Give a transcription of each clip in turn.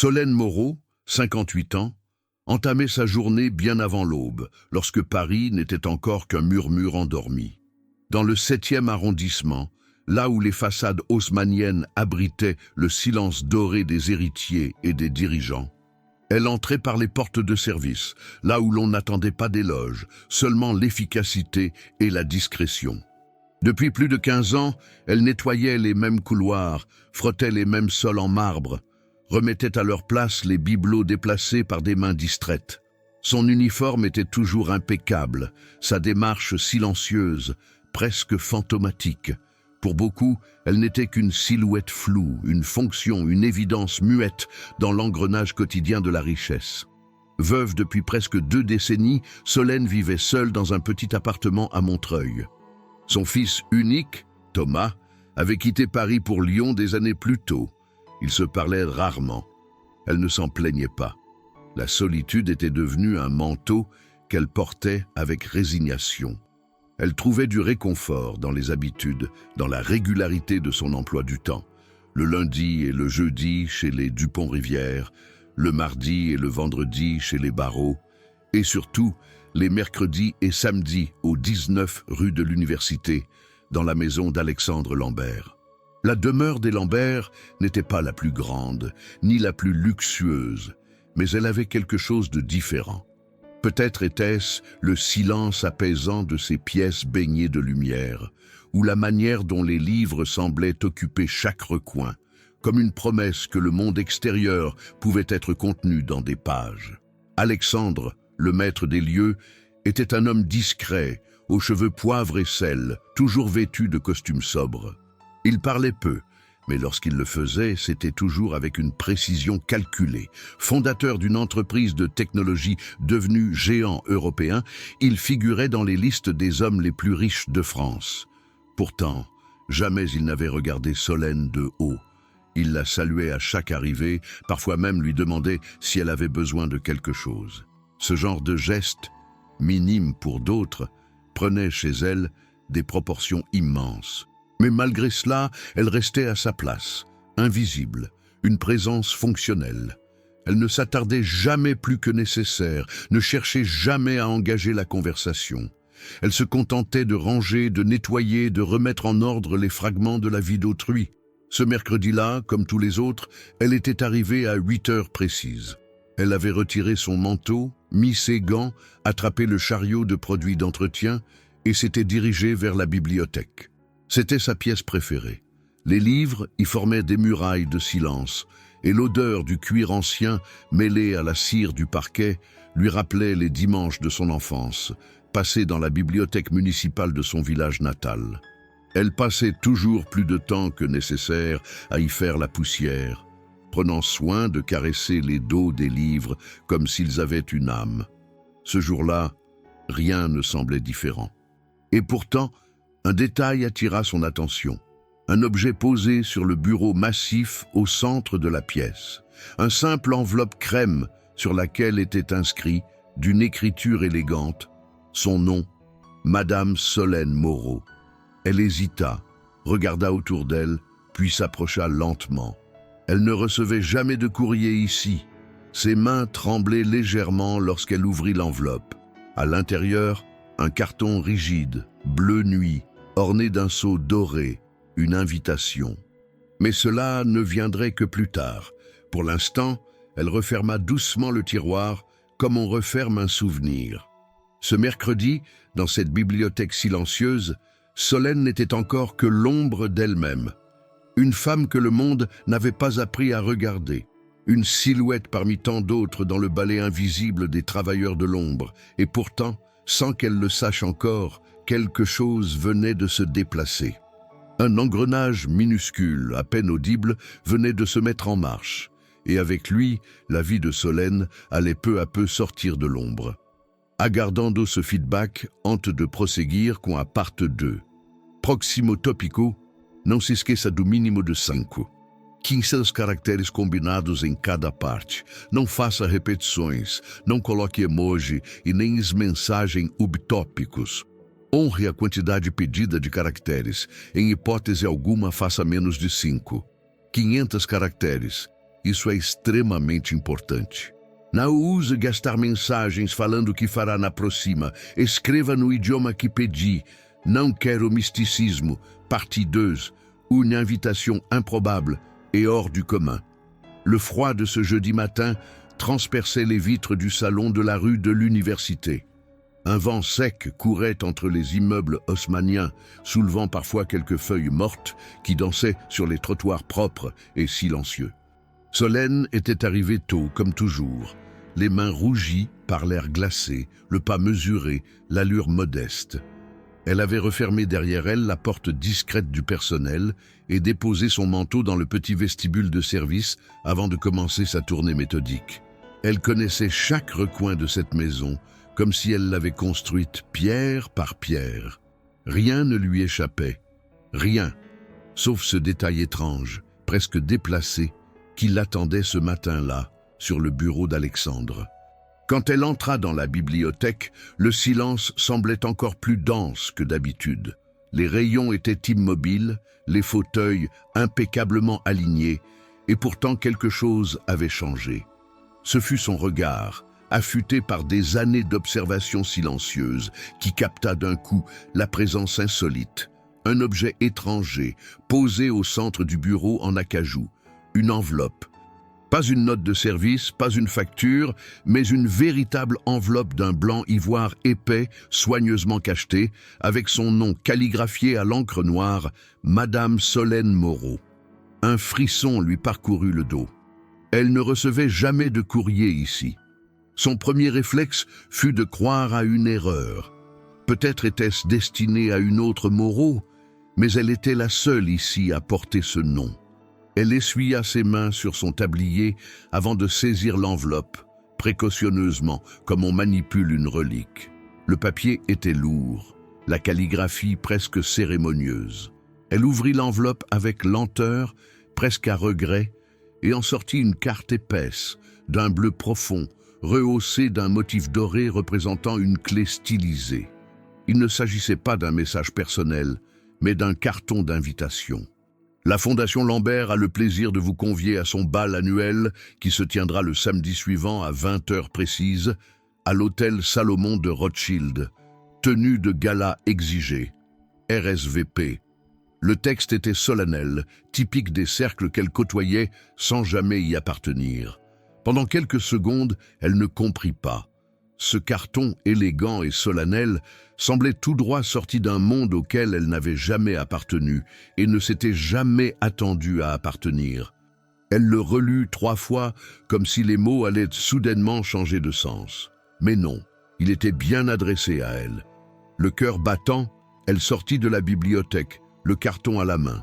Solène Moreau, 58 ans, entamait sa journée bien avant l'aube, lorsque Paris n'était encore qu'un murmure endormi. Dans le 7e arrondissement, là où les façades haussmanniennes abritaient le silence doré des héritiers et des dirigeants, elle entrait par les portes de service, là où l'on n'attendait pas d'éloges, seulement l'efficacité et la discrétion. Depuis plus de 15 ans, elle nettoyait les mêmes couloirs, frottait les mêmes sols en marbre, remettait à leur place les bibelots déplacés par des mains distraites. Son uniforme était toujours impeccable, sa démarche silencieuse, presque fantomatique. Pour beaucoup, elle n'était qu'une silhouette floue, une fonction, une évidence muette dans l'engrenage quotidien de la richesse. Veuve depuis presque 2 décennies, Solène vivait seule dans un petit appartement à Montreuil. Son fils unique, Thomas, avait quitté Paris pour Lyon des années plus tôt. Ils se parlaient rarement. Elle ne s'en plaignait pas. La solitude était devenue un manteau qu'elle portait avec résignation. Elle trouvait du réconfort dans les habitudes, dans la régularité de son emploi du temps. Le lundi et le jeudi chez les Dupont-Rivière, le mardi et le vendredi chez les Barreaux, et surtout les mercredis et samedis au 19 rue de l'Université, dans la maison d'Alexandre Lambert. La demeure des Lambert n'était pas la plus grande, ni la plus luxueuse, mais elle avait quelque chose de différent. Peut-être était-ce le silence apaisant de ces pièces baignées de lumière, ou la manière dont les livres semblaient occuper chaque recoin, comme une promesse que le monde extérieur pouvait être contenu dans des pages. Alexandre, le maître des lieux, était un homme discret, aux cheveux poivre et sel, toujours vêtu de costumes sobres. Il parlait peu, mais lorsqu'il le faisait, c'était toujours avec une précision calculée. Fondateur d'une entreprise de technologie devenue géant européen, il figurait dans les listes des hommes les plus riches de France. Pourtant, jamais il n'avait regardé Solène de haut. Il la saluait à chaque arrivée, parfois même lui demandait si elle avait besoin de quelque chose. Ce genre de geste, minime pour d'autres, prenait chez elle des proportions immenses. Mais malgré cela, elle restait à sa place, invisible, une présence fonctionnelle. Elle ne s'attardait jamais plus que nécessaire, ne cherchait jamais à engager la conversation. Elle se contentait de ranger, de nettoyer, de remettre en ordre les fragments de la vie d'autrui. Ce mercredi-là, comme tous les autres, elle était arrivée à 8 heures précises. Elle avait retiré son manteau, mis ses gants, attrapé le chariot de produits d'entretien et s'était dirigée vers la bibliothèque. C'était sa pièce préférée. Les livres y formaient des murailles de silence, et l'odeur du cuir ancien, mêlée à la cire du parquet, lui rappelait les dimanches de son enfance, passés dans la bibliothèque municipale de son village natal. Elle passait toujours plus de temps que nécessaire à y faire la poussière, prenant soin de caresser les dos des livres comme s'ils avaient une âme. Ce jour-là, rien ne semblait différent. Et pourtant, un détail attira son attention. Un objet posé sur le bureau massif au centre de la pièce. Un simple enveloppe crème sur laquelle était inscrit, d'une écriture élégante, son nom, Madame Solène Moreau. Elle hésita, regarda autour d'elle, puis s'approcha lentement. Elle ne recevait jamais de courrier ici. Ses mains tremblaient légèrement lorsqu'elle ouvrit l'enveloppe. À l'intérieur, un carton rigide, bleu nuit, orné d'un sceau doré, une invitation. Mais cela ne viendrait que plus tard. Pour l'instant, elle referma doucement le tiroir, comme on referme un souvenir. Ce mercredi, dans cette bibliothèque silencieuse, Solène n'était encore que l'ombre d'elle-même. Une femme que le monde n'avait pas appris à regarder. Une silhouette parmi tant d'autres dans le ballet invisible des travailleurs de l'ombre. Et pourtant, sans qu'elle le sache encore, quelque chose venait de se déplacer. Un engrenage minuscule, à peine audible, venait de se mettre en marche. Et avec lui, la vie de Solène allait peu à peu sortir de l'ombre. Aguardando ce feedback, antes de prosseguir com a parte 2. Próximo tópico, não se esqueça do mínimo de 5. 15 os caracteres combinados em cada parte. Não faça repetições, não coloque emoji e nem mensagem subtópicos. Honre a quantidade pedida de caracteres. Em hipótese alguma, faça menos de 5. 500 caracteres. Isso é extremamente importante. Não use gastar mensagens falando que fará na próxima. Escreva no idioma que pedi. Não quero misticismo. Partie 2. Une invitation improbable et hors du commun. Le froid de ce jeudi matin transperçait les vitres du salon de la rue de l'université. Un vent sec courait entre les immeubles haussmanniens, soulevant parfois quelques feuilles mortes qui dansaient sur les trottoirs propres et silencieux. Solène était arrivée tôt, comme toujours, les mains rougies par l'air glacé, le pas mesuré, l'allure modeste. Elle avait refermé derrière elle la porte discrète du personnel et déposé son manteau dans le petit vestibule de service avant de commencer sa tournée méthodique. Elle connaissait chaque recoin de cette maison, comme si elle l'avait construite pierre par pierre. Rien ne lui échappait, rien, sauf ce détail étrange, presque déplacé, qui l'attendait ce matin-là, sur le bureau d'Alexandre. Quand elle entra dans la bibliothèque, le silence semblait encore plus dense que d'habitude. Les rayons étaient immobiles, les fauteuils impeccablement alignés, et pourtant quelque chose avait changé. Ce fut son regard, affûté par des années d'observation silencieuse, qui capta d'un coup la présence insolite. Un objet étranger, posé au centre du bureau en acajou, une enveloppe. Pas une note de service, pas une facture, mais une véritable enveloppe d'un blanc ivoire épais, soigneusement cacheté, avec son nom calligraphié à l'encre noire, Madame Solène Moreau. Un frisson lui parcourut le dos. Elle ne recevait jamais de courrier ici. Son premier réflexe fut de croire à une erreur. Peut-être était-ce destiné à une autre Moreau, mais elle était la seule ici à porter ce nom. Elle essuya ses mains sur son tablier avant de saisir l'enveloppe, précautionneusement, comme on manipule une relique. Le papier était lourd, la calligraphie presque cérémonieuse. Elle ouvrit l'enveloppe avec lenteur, presque à regret, et en sortit une carte épaisse, d'un bleu profond, rehaussée d'un motif doré représentant une clé stylisée. Il ne s'agissait pas d'un message personnel, mais d'un carton d'invitation. La Fondation Lambert a le plaisir de vous convier à son bal annuel qui se tiendra le samedi suivant à 20 heures précises à l'hôtel Salomon de Rothschild. Tenue de gala exigée. RSVP. Le texte était solennel, typique des cercles qu'elle côtoyait sans jamais y appartenir. Pendant quelques secondes, elle ne comprit pas. Ce carton élégant et solennel semblait tout droit sorti d'un monde auquel elle n'avait jamais appartenu et ne s'était jamais attendue à appartenir. Elle le relut 3 fois comme si les mots allaient soudainement changer de sens. Mais non, il était bien adressé à elle. Le cœur battant, elle sortit de la bibliothèque, le carton à la main.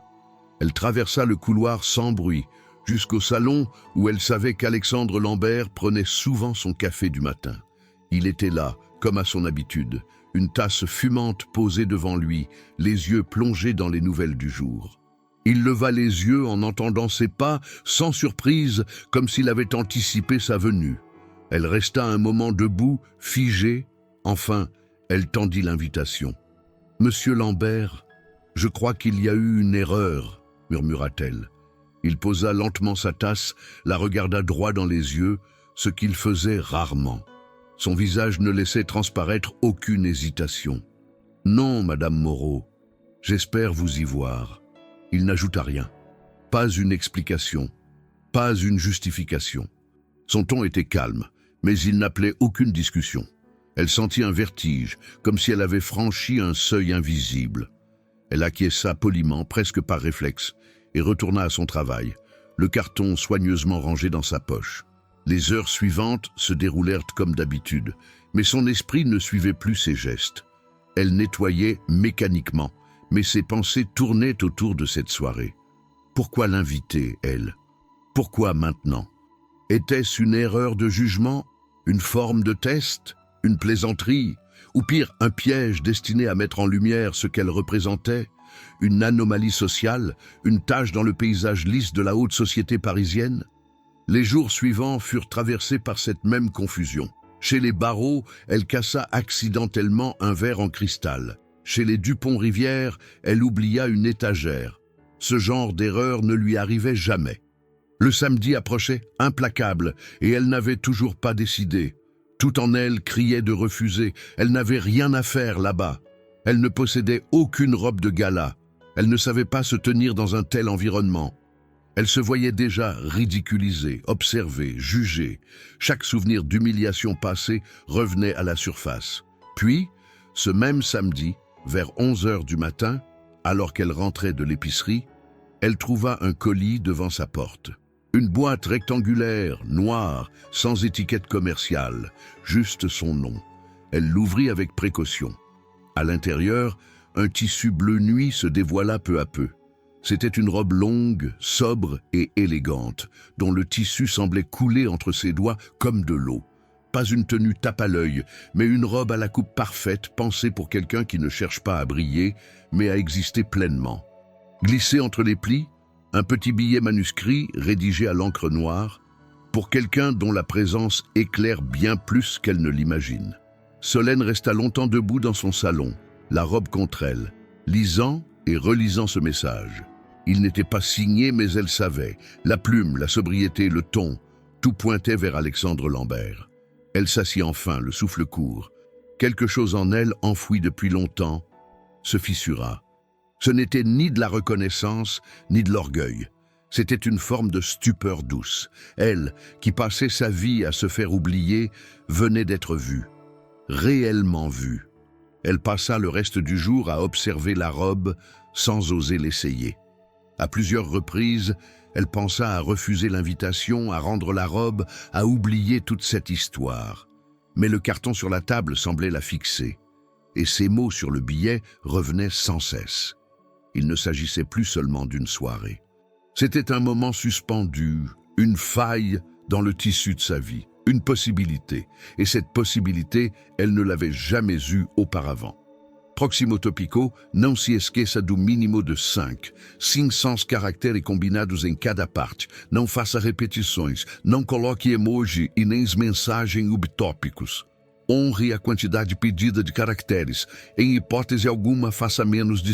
Elle traversa le couloir sans bruit, jusqu'au salon où elle savait qu'Alexandre Lambert prenait souvent son café du matin. Il était là, comme à son habitude, une tasse fumante posée devant lui, les yeux plongés dans les nouvelles du jour. Il leva les yeux en entendant ses pas, sans surprise, comme s'il avait anticipé sa venue. Elle resta un moment debout, figée. Enfin, elle tendit l'invitation. « Monsieur Lambert, je crois qu'il y a eu une erreur, » murmura-t-elle. Il posa lentement sa tasse, la regarda droit dans les yeux, ce qu'il faisait rarement. Son visage ne laissait transparaître aucune hésitation. « Non, Madame Moreau, j'espère vous y voir. » Il n'ajouta rien. Pas une explication, pas une justification. Son ton était calme, mais il n'appelait aucune discussion. Elle sentit un vertige, comme si elle avait franchi un seuil invisible. Elle acquiesça poliment, presque par réflexe, et retourna à son travail, le carton soigneusement rangé dans sa poche. Les heures suivantes se déroulèrent comme d'habitude, mais son esprit ne suivait plus ses gestes. Elle nettoyait mécaniquement, mais ses pensées tournaient autour de cette soirée. Pourquoi l'inviter, elle? Pourquoi maintenant? Était-ce une erreur de jugement? Une forme de test? Une plaisanterie? Ou pire, un piège destiné à mettre en lumière ce qu'elle représentait? Une anomalie sociale? Une tache dans le paysage lisse de la haute société parisienne? Les jours suivants furent traversés par cette même confusion. Chez les Barreau, elle cassa accidentellement un verre en cristal. Chez les Dupont-Rivière, elle oublia une étagère. Ce genre d'erreur ne lui arrivait jamais. Le samedi approchait, implacable, et elle n'avait toujours pas décidé. Tout en elle criait de refuser. Elle n'avait rien à faire là-bas. Elle ne possédait aucune robe de gala. Elle ne savait pas se tenir dans un tel environnement. Elle se voyait déjà ridiculisée, observée, jugée. Chaque souvenir d'humiliation passée revenait à la surface. Puis, ce même samedi, vers 11 heures du matin, alors qu'elle rentrait de l'épicerie, elle trouva un colis devant sa porte. Une boîte rectangulaire, noire, sans étiquette commerciale, juste son nom. Elle l'ouvrit avec précaution. À l'intérieur, un tissu bleu nuit se dévoila peu à peu. C'était une robe longue, sobre et élégante, dont le tissu semblait couler entre ses doigts comme de l'eau. Pas une tenue tape à l'œil, mais une robe à la coupe parfaite, pensée pour quelqu'un qui ne cherche pas à briller, mais à exister pleinement. Glissé entre les plis, un petit billet manuscrit, rédigé à l'encre noire, pour quelqu'un dont la présence éclaire bien plus qu'elle ne l'imagine. Solène resta longtemps debout dans son salon, la robe contre elle, lisant et relisant ce message. Il n'était pas signé, mais elle savait. La plume, la sobriété, le ton, tout pointait vers Alexandre Lambert. Elle s'assit enfin, le souffle court. Quelque chose en elle, enfoui depuis longtemps, se fissura. Ce n'était ni de la reconnaissance, ni de l'orgueil. C'était une forme de stupeur douce. Elle, qui passait sa vie à se faire oublier, venait d'être vue. Réellement vue. Elle passa le reste du jour à observer la robe sans oser l'essayer. À plusieurs reprises, elle pensa à refuser l'invitation, à rendre la robe, à oublier toute cette histoire. Mais le carton sur la table semblait la fixer. Et ces mots sur le billet revenaient sans cesse. Il ne s'agissait plus seulement d'une soirée. C'était un moment suspendu, une faille dans le tissu de sa vie, une possibilité. Et cette possibilité, elle ne l'avait jamais eue auparavant. Proximo tópico não se esqueça do mínimo de 500 caracteres combinados em cada parte. Não faça repetições, não coloque emoji e nem mensagens subtópicos. Honre a quantidade pedida de caracteres. Em hipótese alguma, faça menos de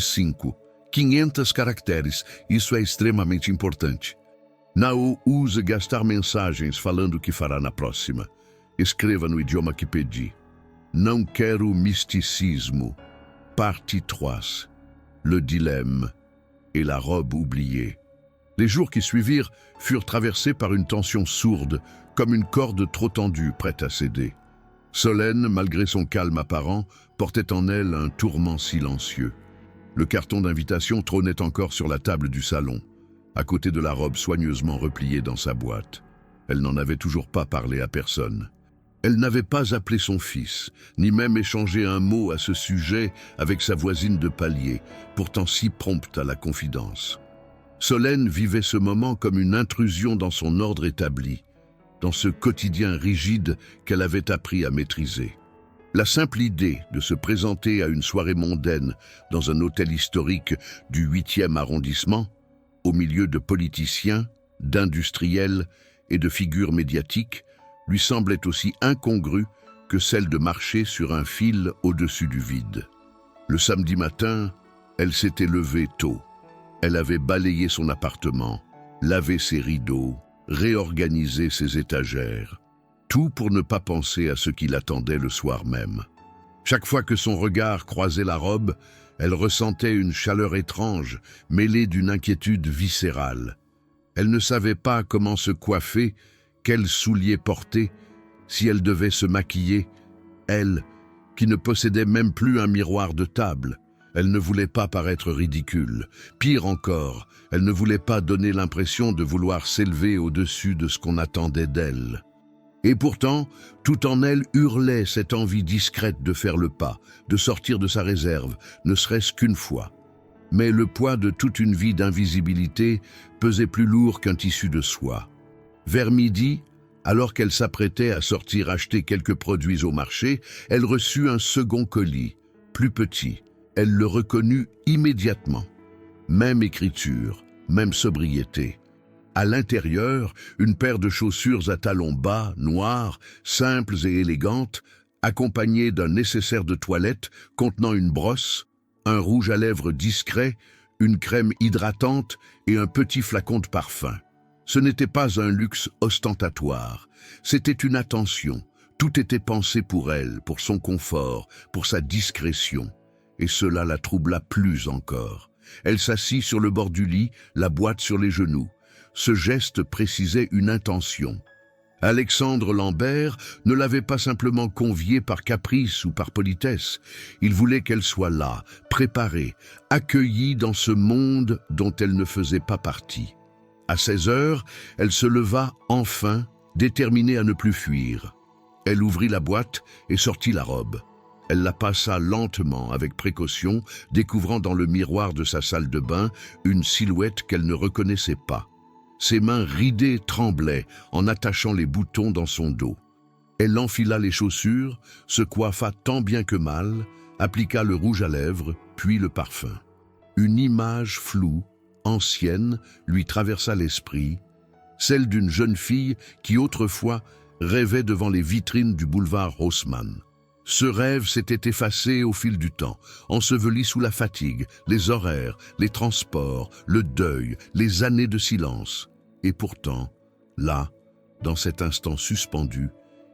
500 caracteres. Isso é extremamente importante. Não use gastar mensagens falando o que fará na próxima. Escreva no idioma que pedi. Não quero misticismo. Partie 3. Le dilemme et la robe oubliée. Les jours qui suivirent furent traversés par une tension sourde, comme une corde trop tendue, prête à céder. Solène, malgré son calme apparent, portait en elle un tourment silencieux. Le carton d'invitation trônait encore sur la table du salon, à côté de la robe soigneusement repliée dans sa boîte. Elle n'en avait toujours pas parlé à personne. Elle n'avait pas appelé son fils, ni même échangé un mot à ce sujet avec sa voisine de palier, pourtant si prompte à la confidence. Solène vivait ce moment comme une intrusion dans son ordre établi, dans ce quotidien rigide qu'elle avait appris à maîtriser. La simple idée de se présenter à une soirée mondaine dans un hôtel historique du 8e arrondissement, au milieu de politiciens, d'industriels et de figures médiatiques, lui semblait aussi incongrue que celle de marcher sur un fil au-dessus du vide. Le samedi matin, elle s'était levée tôt. Elle avait balayé son appartement, lavé ses rideaux, réorganisé ses étagères. Tout pour ne pas penser à ce qui l'attendait le soir même. Chaque fois que son regard croisait la robe, elle ressentait une chaleur étrange, mêlée d'une inquiétude viscérale. Elle ne savait pas comment se coiffer, quels souliers porter, si elle devait se maquiller, elle, qui ne possédait même plus un miroir de table. Elle ne voulait pas paraître ridicule. Pire encore, elle ne voulait pas donner l'impression de vouloir s'élever au-dessus de ce qu'on attendait d'elle. Et pourtant, tout en elle hurlait cette envie discrète de faire le pas, de sortir de sa réserve, ne serait-ce qu'une fois. Mais le poids de toute une vie d'invisibilité pesait plus lourd qu'un tissu de soie. Vers midi, alors qu'elle s'apprêtait à sortir acheter quelques produits au marché, elle reçut un second colis, plus petit. Elle le reconnut immédiatement. Même écriture, même sobriété. À l'intérieur, une paire de chaussures à talons bas, noires, simples et élégantes, accompagnées d'un nécessaire de toilette contenant une brosse, un rouge à lèvres discret, une crème hydratante et un petit flacon de parfum. Ce n'était pas un luxe ostentatoire, c'était une attention. Tout était pensé pour elle, pour son confort, pour sa discrétion. Et cela la troubla plus encore. Elle s'assit sur le bord du lit, la boîte sur les genoux. Ce geste précisait une intention. Alexandre Lambert ne l'avait pas simplement conviée par caprice ou par politesse. Il voulait qu'elle soit là, préparée, accueillie dans ce monde dont elle ne faisait pas partie. À 16 heures, elle se leva enfin, déterminée à ne plus fuir. Elle ouvrit la boîte et sortit la robe. Elle la passa lentement, avec précaution, découvrant dans le miroir de sa salle de bain une silhouette qu'elle ne reconnaissait pas. Ses mains ridées tremblaient en attachant les boutons dans son dos. Elle enfila les chaussures, se coiffa tant bien que mal, appliqua le rouge à lèvres, puis le parfum. Une image floue, ancienne, lui traversa l'esprit, celle d'une jeune fille qui autrefois rêvait devant les vitrines du boulevard Haussmann. Ce rêve s'était effacé au fil du temps, enseveli sous la fatigue, les horaires, les transports, le deuil, les années de silence. Et pourtant, là, dans cet instant suspendu,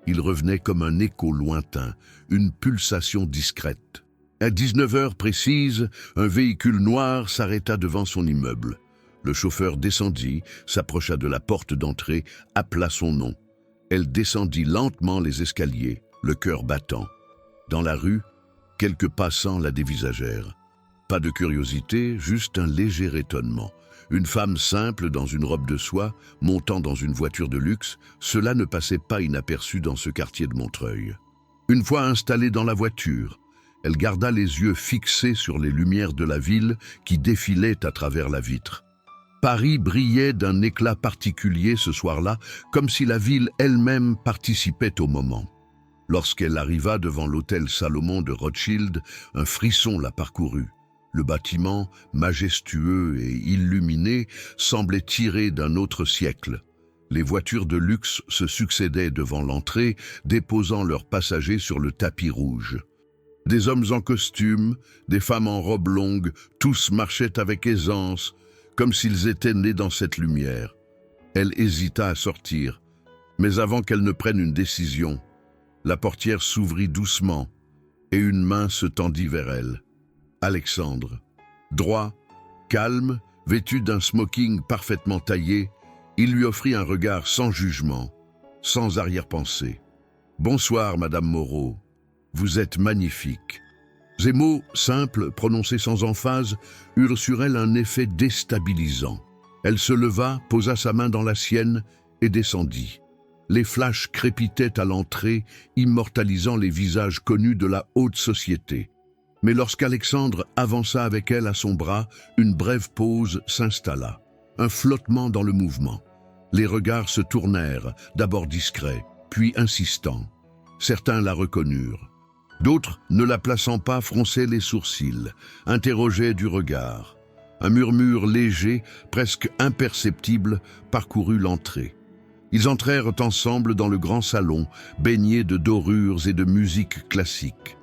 il revenait comme un écho lointain, une pulsation discrète. À 19 heures précises, un véhicule noir s'arrêta devant son immeuble. Le chauffeur descendit, s'approcha de la porte d'entrée, appela son nom. Elle descendit lentement les escaliers, le cœur battant. Dans la rue, quelques passants la dévisagèrent. Pas de curiosité, juste un léger étonnement. Une femme simple dans une robe de soie, montant dans une voiture de luxe, cela ne passait pas inaperçu dans ce quartier de Montreuil. Une fois installée dans la voiture, elle garda les yeux fixés sur les lumières de la ville qui défilaient à travers la vitre. Paris brillait d'un éclat particulier ce soir-là, comme si la ville elle-même participait au moment. Lorsqu'elle arriva devant l'hôtel Salomon de Rothschild, un frisson la parcourut. Le bâtiment, majestueux et illuminé, semblait tiré d'un autre siècle. Les voitures de luxe se succédaient devant l'entrée, déposant leurs passagers sur le tapis rouge. Des hommes en costume, des femmes en robe longue, tous marchaient avec aisance, comme s'ils étaient nés dans cette lumière. Elle hésita à sortir, mais avant qu'elle ne prenne une décision, la portière s'ouvrit doucement et une main se tendit vers elle. Alexandre, droit, calme, vêtu d'un smoking parfaitement taillé, il lui offrit un regard sans jugement, sans arrière-pensée. « Bonsoir, Madame Moreau, vous êtes magnifique. » Ces mots, simples, prononcés sans emphase, eurent sur elle un effet déstabilisant. Elle se leva, posa sa main dans la sienne et descendit. Les flashs crépitaient à l'entrée, immortalisant les visages connus de la haute société. Mais lorsqu'Alexandre avança avec elle à son bras, une brève pause s'installa. Un flottement dans le mouvement. Les regards se tournèrent, d'abord discrets, puis insistants. Certains la reconnurent. D'autres, ne la plaçant pas, fronçaient les sourcils, interrogeaient du regard. Un murmure léger, presque imperceptible, parcourut l'entrée. Ils entrèrent ensemble dans le grand salon, baigné de dorures et de musique classique.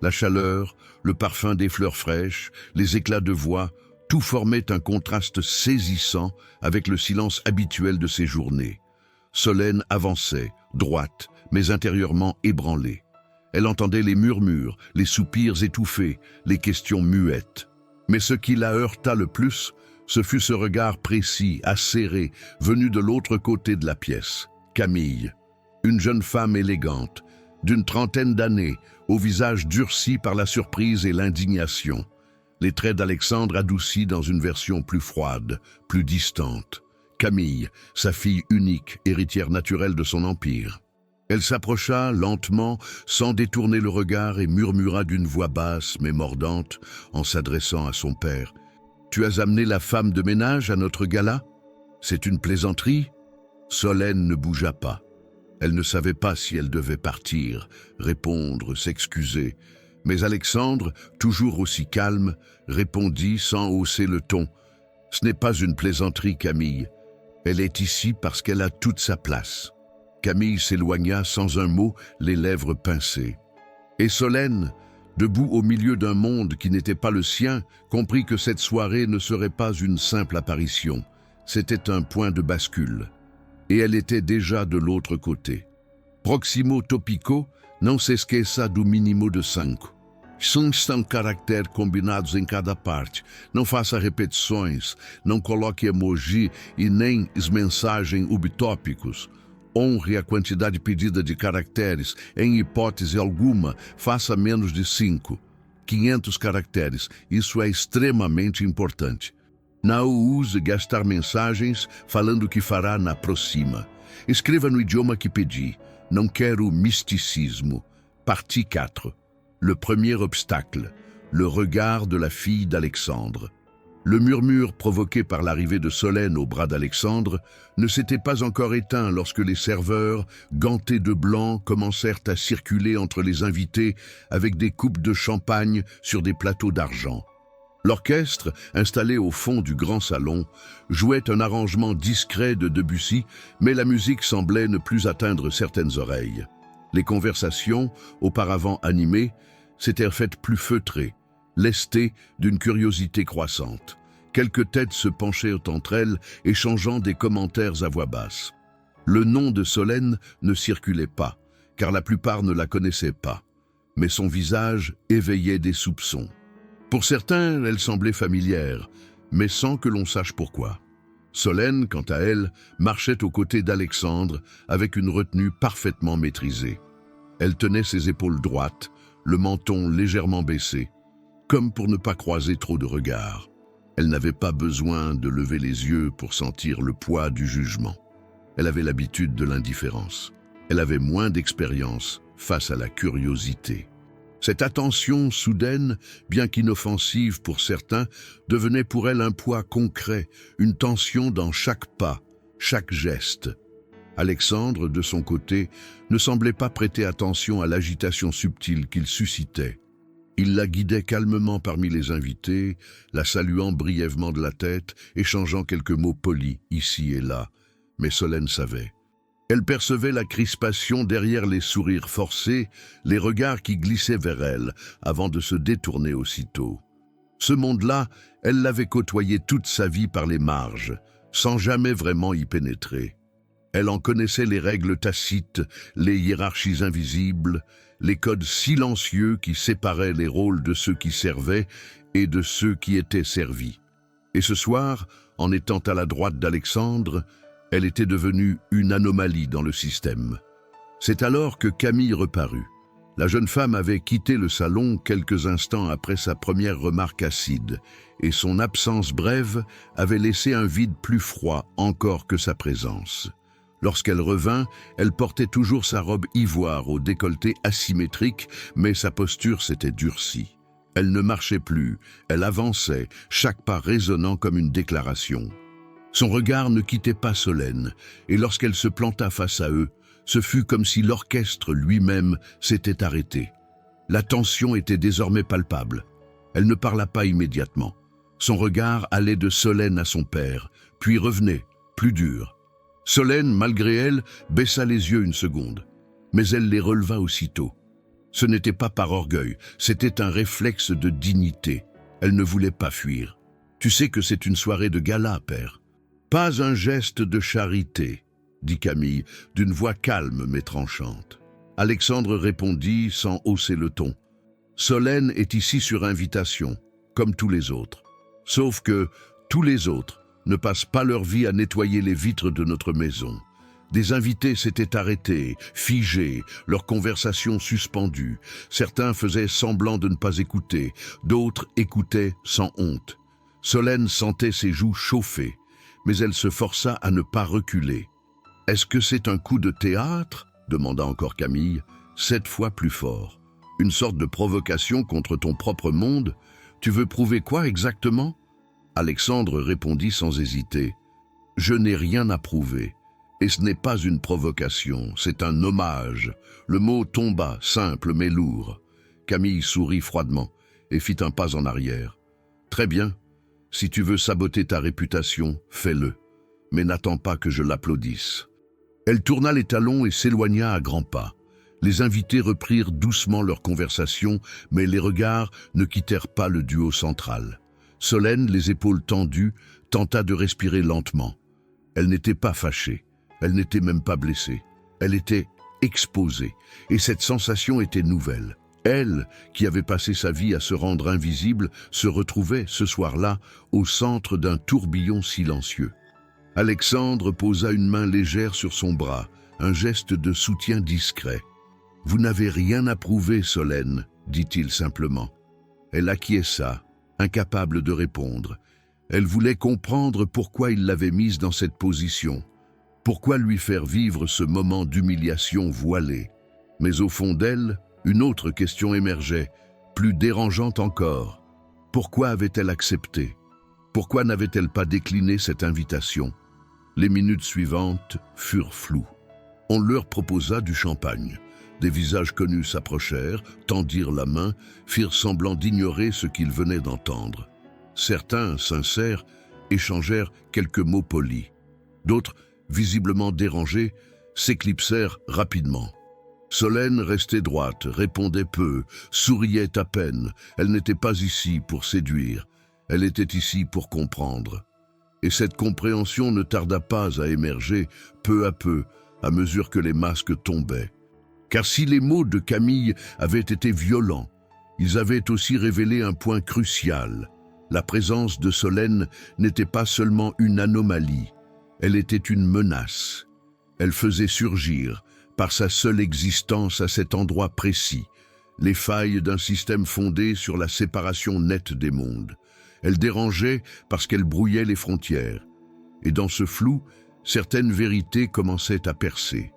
La chaleur, le parfum des fleurs fraîches, les éclats de voix, tout formait un contraste saisissant avec le silence habituel de ces journées. Solène avançait, droite, mais intérieurement ébranlée. Elle entendait les murmures, les soupirs étouffés, les questions muettes. Mais ce qui la heurta le plus, ce fut ce regard précis, acéré, venu de l'autre côté de la pièce. Camille, une jeune femme élégante, d'une trentaine d'années, au visage durci par la surprise et l'indignation. Les traits d'Alexandre adoucis dans une version plus froide, plus distante. Camille, sa fille unique, héritière naturelle de son empire. Elle s'approcha lentement, sans détourner le regard, et murmura d'une voix basse mais mordante, en s'adressant à son père. « Tu as amené la femme de ménage à notre gala? C'est une plaisanterie ?» Solène ne bougea pas. Elle ne savait pas si elle devait partir, répondre, s'excuser. Mais Alexandre, toujours aussi calme, répondit sans hausser le ton. « Ce n'est pas une plaisanterie, Camille. Elle est ici parce qu'elle a toute sa place. » Camille s'éloigna sans un mot, les lèvres pincées. Et Solène, debout au milieu d'un monde qui n'était pas le sien, comprit que cette soirée ne serait pas une simple apparition. C'était un point de bascule. Et elle était déjà de l'autre côté. Proximo topico não se esqueça do mínimo de 5. São caracteres combinados em cada parte. Não faça repetições, não coloque emoji e nem mensagem ubitópicos. Honre a quantidade pedida de caracteres. Em hipótese alguma, faça menos de 5. 500 caracteres. Isso é extremamente importante. Não use gastar mensagens falando o que fará na próxima. Escreva no idioma que pedi. Não quero misticismo. Partie 4. Le premier obstacle, le regard de la fille d'Alexandre. Le murmure provoqué par l'arrivée de Solène au bras d'Alexandre ne s'était pas encore éteint lorsque les serveurs, gantés de blanc, commencèrent à circuler entre les invités avec des coupes de champagne sur des plateaux d'argent. L'orchestre, installé au fond du grand salon, jouait un arrangement discret de Debussy, mais la musique semblait ne plus atteindre certaines oreilles. Les conversations, auparavant animées, s'étaient faites plus feutrées, lestées d'une curiosité croissante. Quelques têtes se penchaient entre elles, échangeant des commentaires à voix basse. Le nom de Solène ne circulait pas, car la plupart ne la connaissaient pas, mais son visage éveillait des soupçons. Pour certains, elle semblait familière, mais sans que l'on sache pourquoi. Solène, quant à elle, marchait aux côtés d'Alexandre avec une retenue parfaitement maîtrisée. Elle tenait ses épaules droites, le menton légèrement baissé, comme pour ne pas croiser trop de regards. Elle n'avait pas besoin de lever les yeux pour sentir le poids du jugement. Elle avait l'habitude de l'indifférence. Elle avait moins d'expérience face à la curiosité. Cette attention soudaine, bien qu'inoffensive pour certains, devenait pour elle un poids concret, une tension dans chaque pas, chaque geste. Alexandre, de son côté, ne semblait pas prêter attention à l'agitation subtile qu'il suscitait. Il la guidait calmement parmi les invités, la saluant brièvement de la tête, échangeant quelques mots polis ici et là. Mais Solène savait. Elle percevait la crispation derrière les sourires forcés, les regards qui glissaient vers elle, avant de se détourner aussitôt. Ce monde-là, elle l'avait côtoyé toute sa vie par les marges, sans jamais vraiment y pénétrer. Elle en connaissait les règles tacites, les hiérarchies invisibles, les codes silencieux qui séparaient les rôles de ceux qui servaient et de ceux qui étaient servis. Et ce soir, en étant à la droite d'Alexandre, elle était devenue une anomalie dans le système. C'est alors que Camille reparut. La jeune femme avait quitté le salon quelques instants après sa première remarque acide, et son absence brève avait laissé un vide plus froid encore que sa présence. Lorsqu'elle revint, elle portait toujours sa robe ivoire au décolleté asymétrique, mais sa posture s'était durcie. Elle ne marchait plus, elle avançait, chaque pas résonnant comme une déclaration. Son regard ne quittait pas Solène, et lorsqu'elle se planta face à eux, ce fut comme si l'orchestre lui-même s'était arrêté. La tension était désormais palpable. Elle ne parla pas immédiatement. Son regard allait de Solène à son père, puis revenait, plus dur. Solène, malgré elle, baissa les yeux une seconde, mais elle les releva aussitôt. Ce n'était pas par orgueil, c'était un réflexe de dignité. Elle ne voulait pas fuir. « Tu sais que c'est une soirée de gala, père. » « Pas un geste de charité, dit Camille, d'une voix calme mais tranchante. Alexandre répondit sans hausser le ton. Solène est ici sur invitation, comme tous les autres. Sauf que tous les autres ne passent pas leur vie à nettoyer les vitres de notre maison. Des invités s'étaient arrêtés, figés, leur conversation suspendue. Certains faisaient semblant de ne pas écouter, d'autres écoutaient sans honte. Solène sentait ses joues chauffer, mais elle se força à ne pas reculer. « Est-ce que c'est un coup de théâtre ?» demanda encore Camille, 7 fois plus fort. « Une sorte de provocation contre ton propre monde ? Tu veux prouver quoi exactement ?» Alexandre répondit sans hésiter. « Je n'ai rien à prouver. Et ce n'est pas une provocation, c'est un hommage. » Le mot tomba, simple mais lourd. Camille sourit froidement et fit un pas en arrière. « Très bien. Si tu veux saboter ta réputation, fais-le. Mais n'attends pas que je l'applaudisse. » Elle tourna les talons et s'éloigna à grands pas. Les invités reprirent doucement leur conversation, mais les regards ne quittèrent pas le duo central. Solène, les épaules tendues, tenta de respirer lentement. Elle n'était pas fâchée, elle n'était même pas blessée. Elle était exposée, et cette sensation était nouvelle. Elle, qui avait passé sa vie à se rendre invisible, se retrouvait, ce soir-là, au centre d'un tourbillon silencieux. Alexandre posa une main légère sur son bras, un geste de soutien discret. « Vous n'avez rien à prouver, Solène, » dit-il simplement. Elle acquiesça, incapable de répondre. Elle voulait comprendre pourquoi il l'avait mise dans cette position. Pourquoi lui faire vivre ce moment d'humiliation voilée? Mais au fond d'elle, une autre question émergeait, plus dérangeante encore. Pourquoi avait-elle accepté? Pourquoi n'avait-elle pas décliné cette invitation? Les minutes suivantes furent floues. On leur proposa du champagne. Des visages connus s'approchèrent, tendirent la main, firent semblant d'ignorer ce qu'ils venaient d'entendre. Certains, sincères, échangèrent quelques mots polis. D'autres, visiblement dérangés, s'éclipsèrent rapidement. Solène restait droite, répondait peu, souriait à peine. Elle n'était pas ici pour séduire, elle était ici pour comprendre. Et cette compréhension ne tarda pas à émerger, peu à mesure que les masques tombaient. Car si les mots de Camille avaient été violents, ils avaient aussi révélé un point crucial. La présence de Solène n'était pas seulement une anomalie, elle était une menace. Elle faisait surgir, par sa seule existence à cet endroit précis, les failles d'un système fondé sur la séparation nette des mondes. Elle dérangeait parce qu'elle brouillait les frontières. Et dans ce flou, certaines vérités commençaient à percer.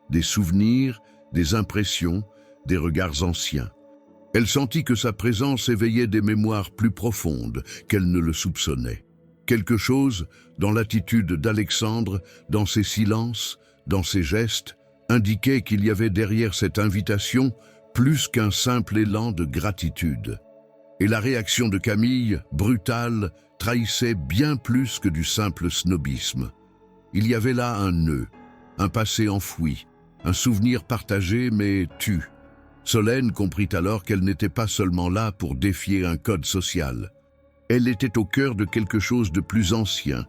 Des souvenirs, des impressions, des regards anciens. Elle sentit que sa présence éveillait des mémoires plus profondes qu'elle ne le soupçonnait. Quelque chose, dans l'attitude d'Alexandre, dans ses silences, dans ses gestes, indiquait qu'il y avait derrière cette invitation plus qu'un simple élan de gratitude. Et la réaction de Camille, brutale, trahissait bien plus que du simple snobisme. Il y avait là un nœud, un passé enfoui, un souvenir partagé mais tu. Solène comprit alors qu'elle n'était pas seulement là pour défier un code social. Elle était au cœur de quelque chose de plus ancien,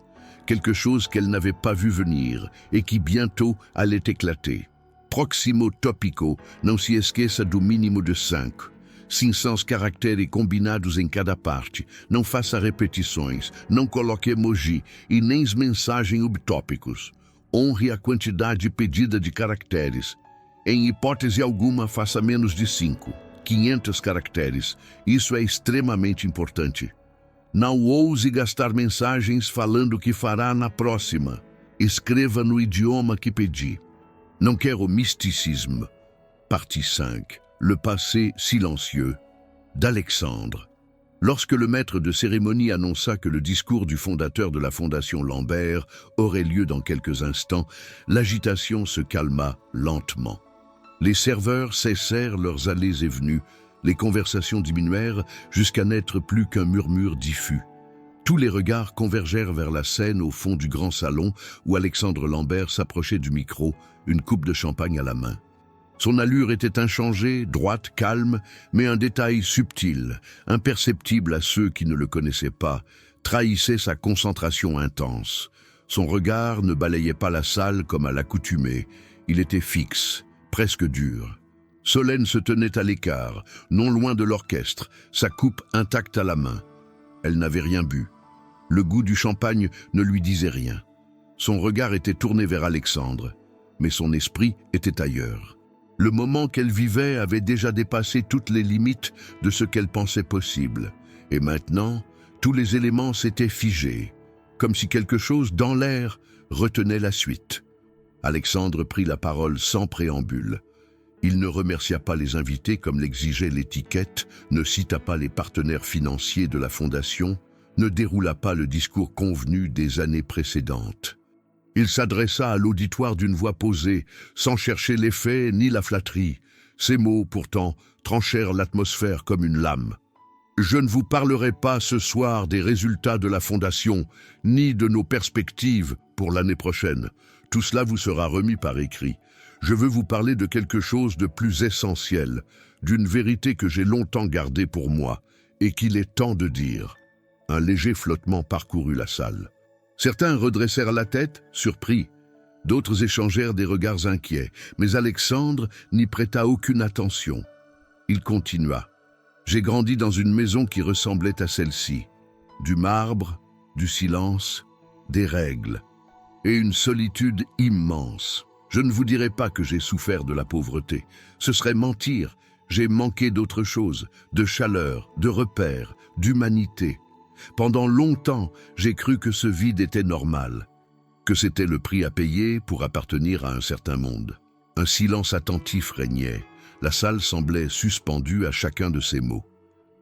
quelque chose qu'elle n'avait pas vu venir et qui bientôt allait éclater. Proximo tópico não se esqueça do mínimo de 500 caracteres combinados em cada parte. Não faça repetições, não coloque emoji e nem mensagens subtópicos. Honre a quantidade pedida de caracteres. Em hipótese alguma, faça menos de 500 caracteres. Isso é extremamente importante. Não ouse gastar mensagens falando o que fará na próxima. Escreva no idioma que pedi. Não quero mysticisme. Partie 5. Le passé silencieux d'Alexandre. Lorsque le maître de cérémonie annonça que le discours du fondateur de la Fondation Lambert aurait lieu dans quelques instants, l'agitation se calma lentement. Les serveurs cessèrent leurs allées et venues, les conversations diminuèrent jusqu'à n'être plus qu'un murmure diffus. Tous les regards convergèrent vers la scène au fond du grand salon où Alexandre Lambert s'approchait du micro, une coupe de champagne à la main. Son allure était inchangée, droite, calme, mais un détail subtil, imperceptible à ceux qui ne le connaissaient pas, trahissait sa concentration intense. Son regard ne balayait pas la salle comme à l'accoutumée, il était fixe, presque dur. Solène se tenait à l'écart, non loin de l'orchestre, sa coupe intacte à la main. Elle n'avait rien bu. Le goût du champagne ne lui disait rien. Son regard était tourné vers Alexandre, mais son esprit était ailleurs. Le moment qu'elle vivait avait déjà dépassé toutes les limites de ce qu'elle pensait possible. Et maintenant, tous les éléments s'étaient figés, comme si quelque chose dans l'air retenait la suite. Alexandre prit la parole sans préambule. Il ne remercia pas les invités comme l'exigeait l'étiquette, ne cita pas les partenaires financiers de la Fondation, ne déroula pas le discours convenu des années précédentes. Il s'adressa à l'auditoire d'une voix posée, sans chercher l'effet ni la flatterie. Ces mots, pourtant, tranchèrent l'atmosphère comme une lame. « Je ne vous parlerai pas ce soir des résultats de la Fondation, ni de nos perspectives pour l'année prochaine. Tout cela vous sera remis par écrit. Je veux vous parler de quelque chose de plus essentiel, d'une vérité que j'ai longtemps gardée pour moi, et qu'il est temps de dire. » Un léger flottement parcourut la salle. Certains redressèrent la tête, surpris. D'autres échangèrent des regards inquiets, mais Alexandre n'y prêta aucune attention. Il continua. « J'ai grandi dans une maison qui ressemblait à celle-ci. Du marbre, du silence, des règles, et une solitude immense. Je ne vous dirai pas que j'ai souffert de la pauvreté. Ce serait mentir. J'ai manqué d'autre chose, de chaleur, de repères, d'humanité. Pendant longtemps, j'ai cru que ce vide était normal, que c'était le prix à payer pour appartenir à un certain monde. Un silence attentif régnait. La salle semblait suspendue à chacun de ses mots.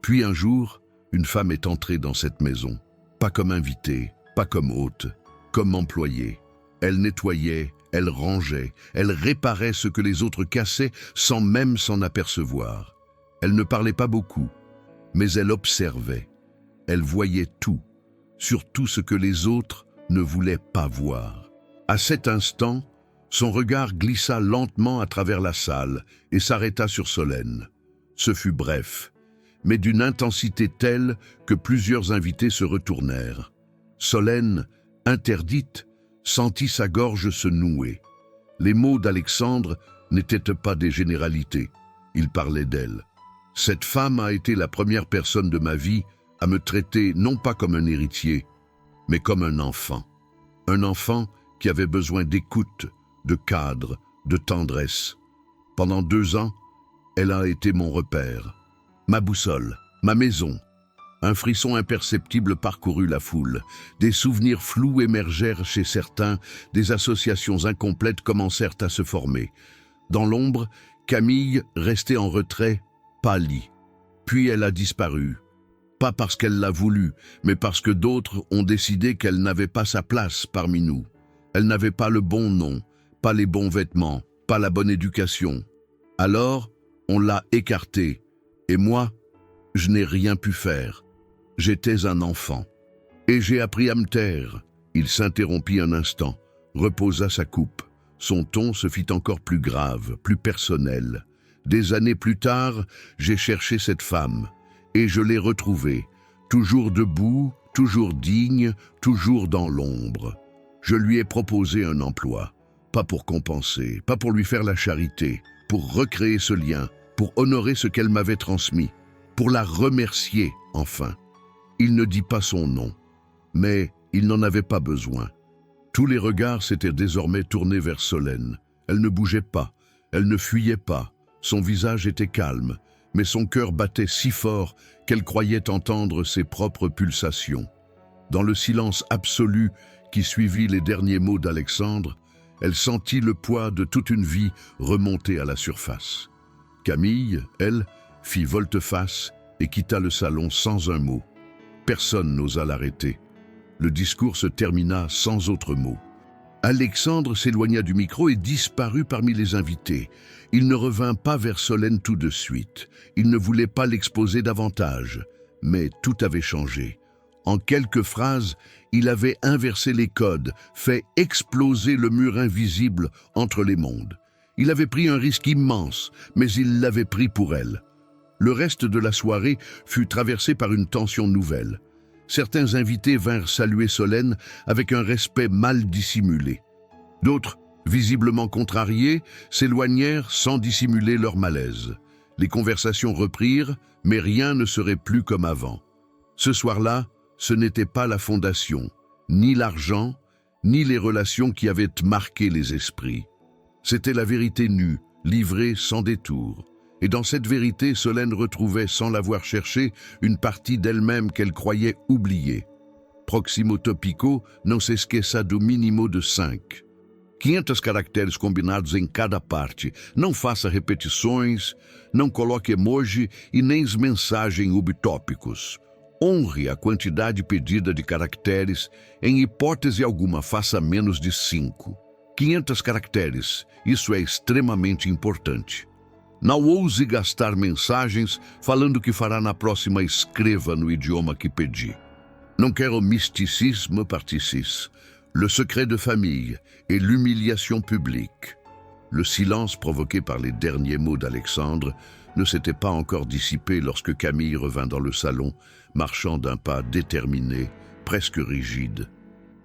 Puis un jour, une femme est entrée dans cette maison. Pas comme invitée, pas comme hôte, comme employée. Elle nettoyait, elle rangeait, elle réparait ce que les autres cassaient sans même s'en apercevoir. Elle ne parlait pas beaucoup, mais elle observait. Elle voyait tout, surtout ce que les autres ne voulaient pas voir. À cet instant, son regard glissa lentement à travers la salle et s'arrêta sur Solène. Ce fut bref, mais d'une intensité telle que plusieurs invités se retournèrent. Solène, interdite, sentit sa gorge se nouer. Les mots d'Alexandre n'étaient pas des généralités. Il parlait d'elle. Cette femme a été la première personne de ma vie à me traiter non pas comme un héritier, mais comme un enfant. Un enfant qui avait besoin d'écoute, de cadre, de tendresse. Pendant 2 ans, elle a été mon repère, ma boussole, ma maison. Un frisson imperceptible parcourut la foule. Des souvenirs flous émergèrent chez certains, des associations incomplètes commencèrent à se former. Dans l'ombre, Camille, restée en retrait, pâlit. Puis elle a disparu. Pas parce qu'elle l'a voulu, mais parce que d'autres ont décidé qu'elle n'avait pas sa place parmi nous. Elle n'avait pas le bon nom, pas les bons vêtements, pas la bonne éducation. Alors, on l'a écartée. Et moi, je n'ai rien pu faire. J'étais un enfant. Et j'ai appris à me taire. Il s'interrompit un instant, reposa sa coupe. Son ton se fit encore plus grave, plus personnel. Des années plus tard, j'ai cherché cette femme. Et je l'ai retrouvée, toujours debout, toujours digne, toujours dans l'ombre. Je lui ai proposé un emploi, pas pour compenser, pas pour lui faire la charité, pour recréer ce lien, pour honorer ce qu'elle m'avait transmis, pour la remercier, enfin. Il ne dit pas son nom, mais il n'en avait pas besoin. Tous les regards s'étaient désormais tournés vers Solène. Elle ne bougeait pas, elle ne fuyait pas, son visage était calme, mais son cœur battait si fort qu'elle croyait entendre ses propres pulsations. Dans le silence absolu qui suivit les derniers mots d'Alexandre, elle sentit le poids de toute une vie remonter à la surface. Camille, elle, fit volte-face et quitta le salon sans un mot. Personne n'osa l'arrêter. Le discours se termina sans autre mot. Alexandre s'éloigna du micro et disparut parmi les invités. Il ne revint pas vers Solène tout de suite. Il ne voulait pas l'exposer davantage. Mais tout avait changé. En quelques phrases, il avait inversé les codes, fait exploser le mur invisible entre les mondes. Il avait pris un risque immense, mais il l'avait pris pour elle. Le reste de la soirée fut traversé par une tension nouvelle. Certains invités vinrent saluer Solène avec un respect mal dissimulé. D'autres, visiblement contrariés, s'éloignèrent sans dissimuler leur malaise. Les conversations reprirent, mais rien ne serait plus comme avant. Ce soir-là, ce n'était pas la fondation, ni l'argent, ni les relations qui avaient marqué les esprits. C'était la vérité nue, livrée sans détour. Et dans cette vérité, Solène retrouvait, sans l'avoir cherchée, une partie d'elle-même qu'elle croyait oubliée. Proximo Tópico não se esqueça do mínimo de 5. 500 caracteres combinados em cada parte. Não faça repetições, não coloque emoji e nem mensagem subtópicos. Honre a quantidade pedida de caracteres, em hipótese alguma faça menos de 5. 500 caracteres, isso é extremamente importante. Não ouse gastar mensagens falando que fará na próxima, escreva no idioma que pedi. Non quero mysticisme particis, le secret de famille et l'humiliation publique. Le silence provoqué par les derniers mots d'Alexandre ne s'était pas encore dissipé lorsque Camille revint dans le salon, marchant d'un pas déterminé, presque rigide.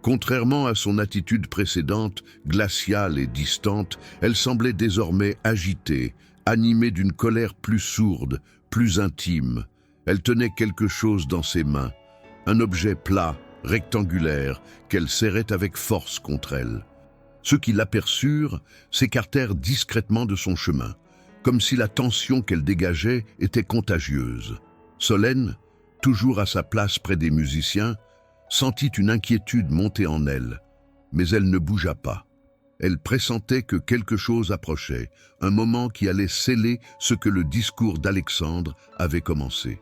Contrairement à son attitude précédente, glaciale et distante, elle semblait désormais agitée, animée d'une colère plus sourde, plus intime. Elle tenait quelque chose dans ses mains, un objet plat, rectangulaire, qu'elle serrait avec force contre elle. Ceux qui l'aperçurent s'écartèrent discrètement de son chemin, comme si la tension qu'elle dégageait était contagieuse. Solène, toujours à sa place près des musiciens, sentit une inquiétude monter en elle, mais elle ne bougea pas. Elle pressentait que quelque chose approchait, un moment qui allait sceller ce que le discours d'Alexandre avait commencé.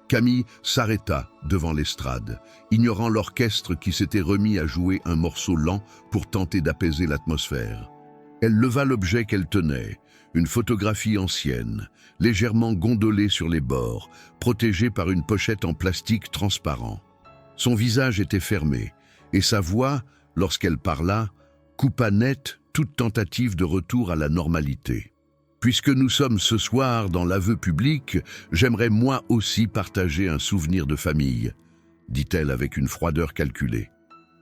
Camille s'arrêta devant l'estrade, ignorant l'orchestre qui s'était remis à jouer un morceau lent pour tenter d'apaiser l'atmosphère. Elle leva l'objet qu'elle tenait, une photographie ancienne, légèrement gondolée sur les bords, protégée par une pochette en plastique transparent. Son visage était fermé, et sa voix, lorsqu'elle parla, coupa net toute tentative de retour à la normalité. Puisque nous sommes ce soir dans l'aveu public, j'aimerais moi aussi partager un souvenir de famille, dit-elle avec une froideur calculée.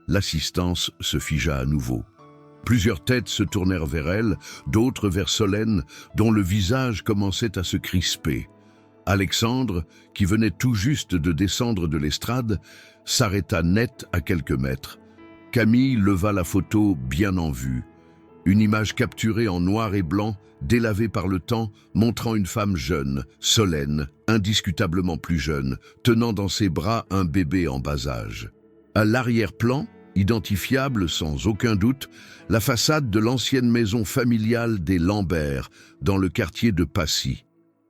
L'assistance se figea à nouveau. Plusieurs têtes se tournèrent vers elle, d'autres vers Solène, dont le visage commençait à se crisper. Alexandre, qui venait tout juste de descendre de l'estrade, s'arrêta net à quelques mètres. Camille leva la photo bien en vue. Une image capturée en noir et blanc, délavée par le temps, montrant une femme jeune, Solène, indiscutablement plus jeune, tenant dans ses bras un bébé en bas âge. À l'arrière-plan, identifiable sans aucun doute, la façade de l'ancienne maison familiale des Lambert, dans le quartier de Passy.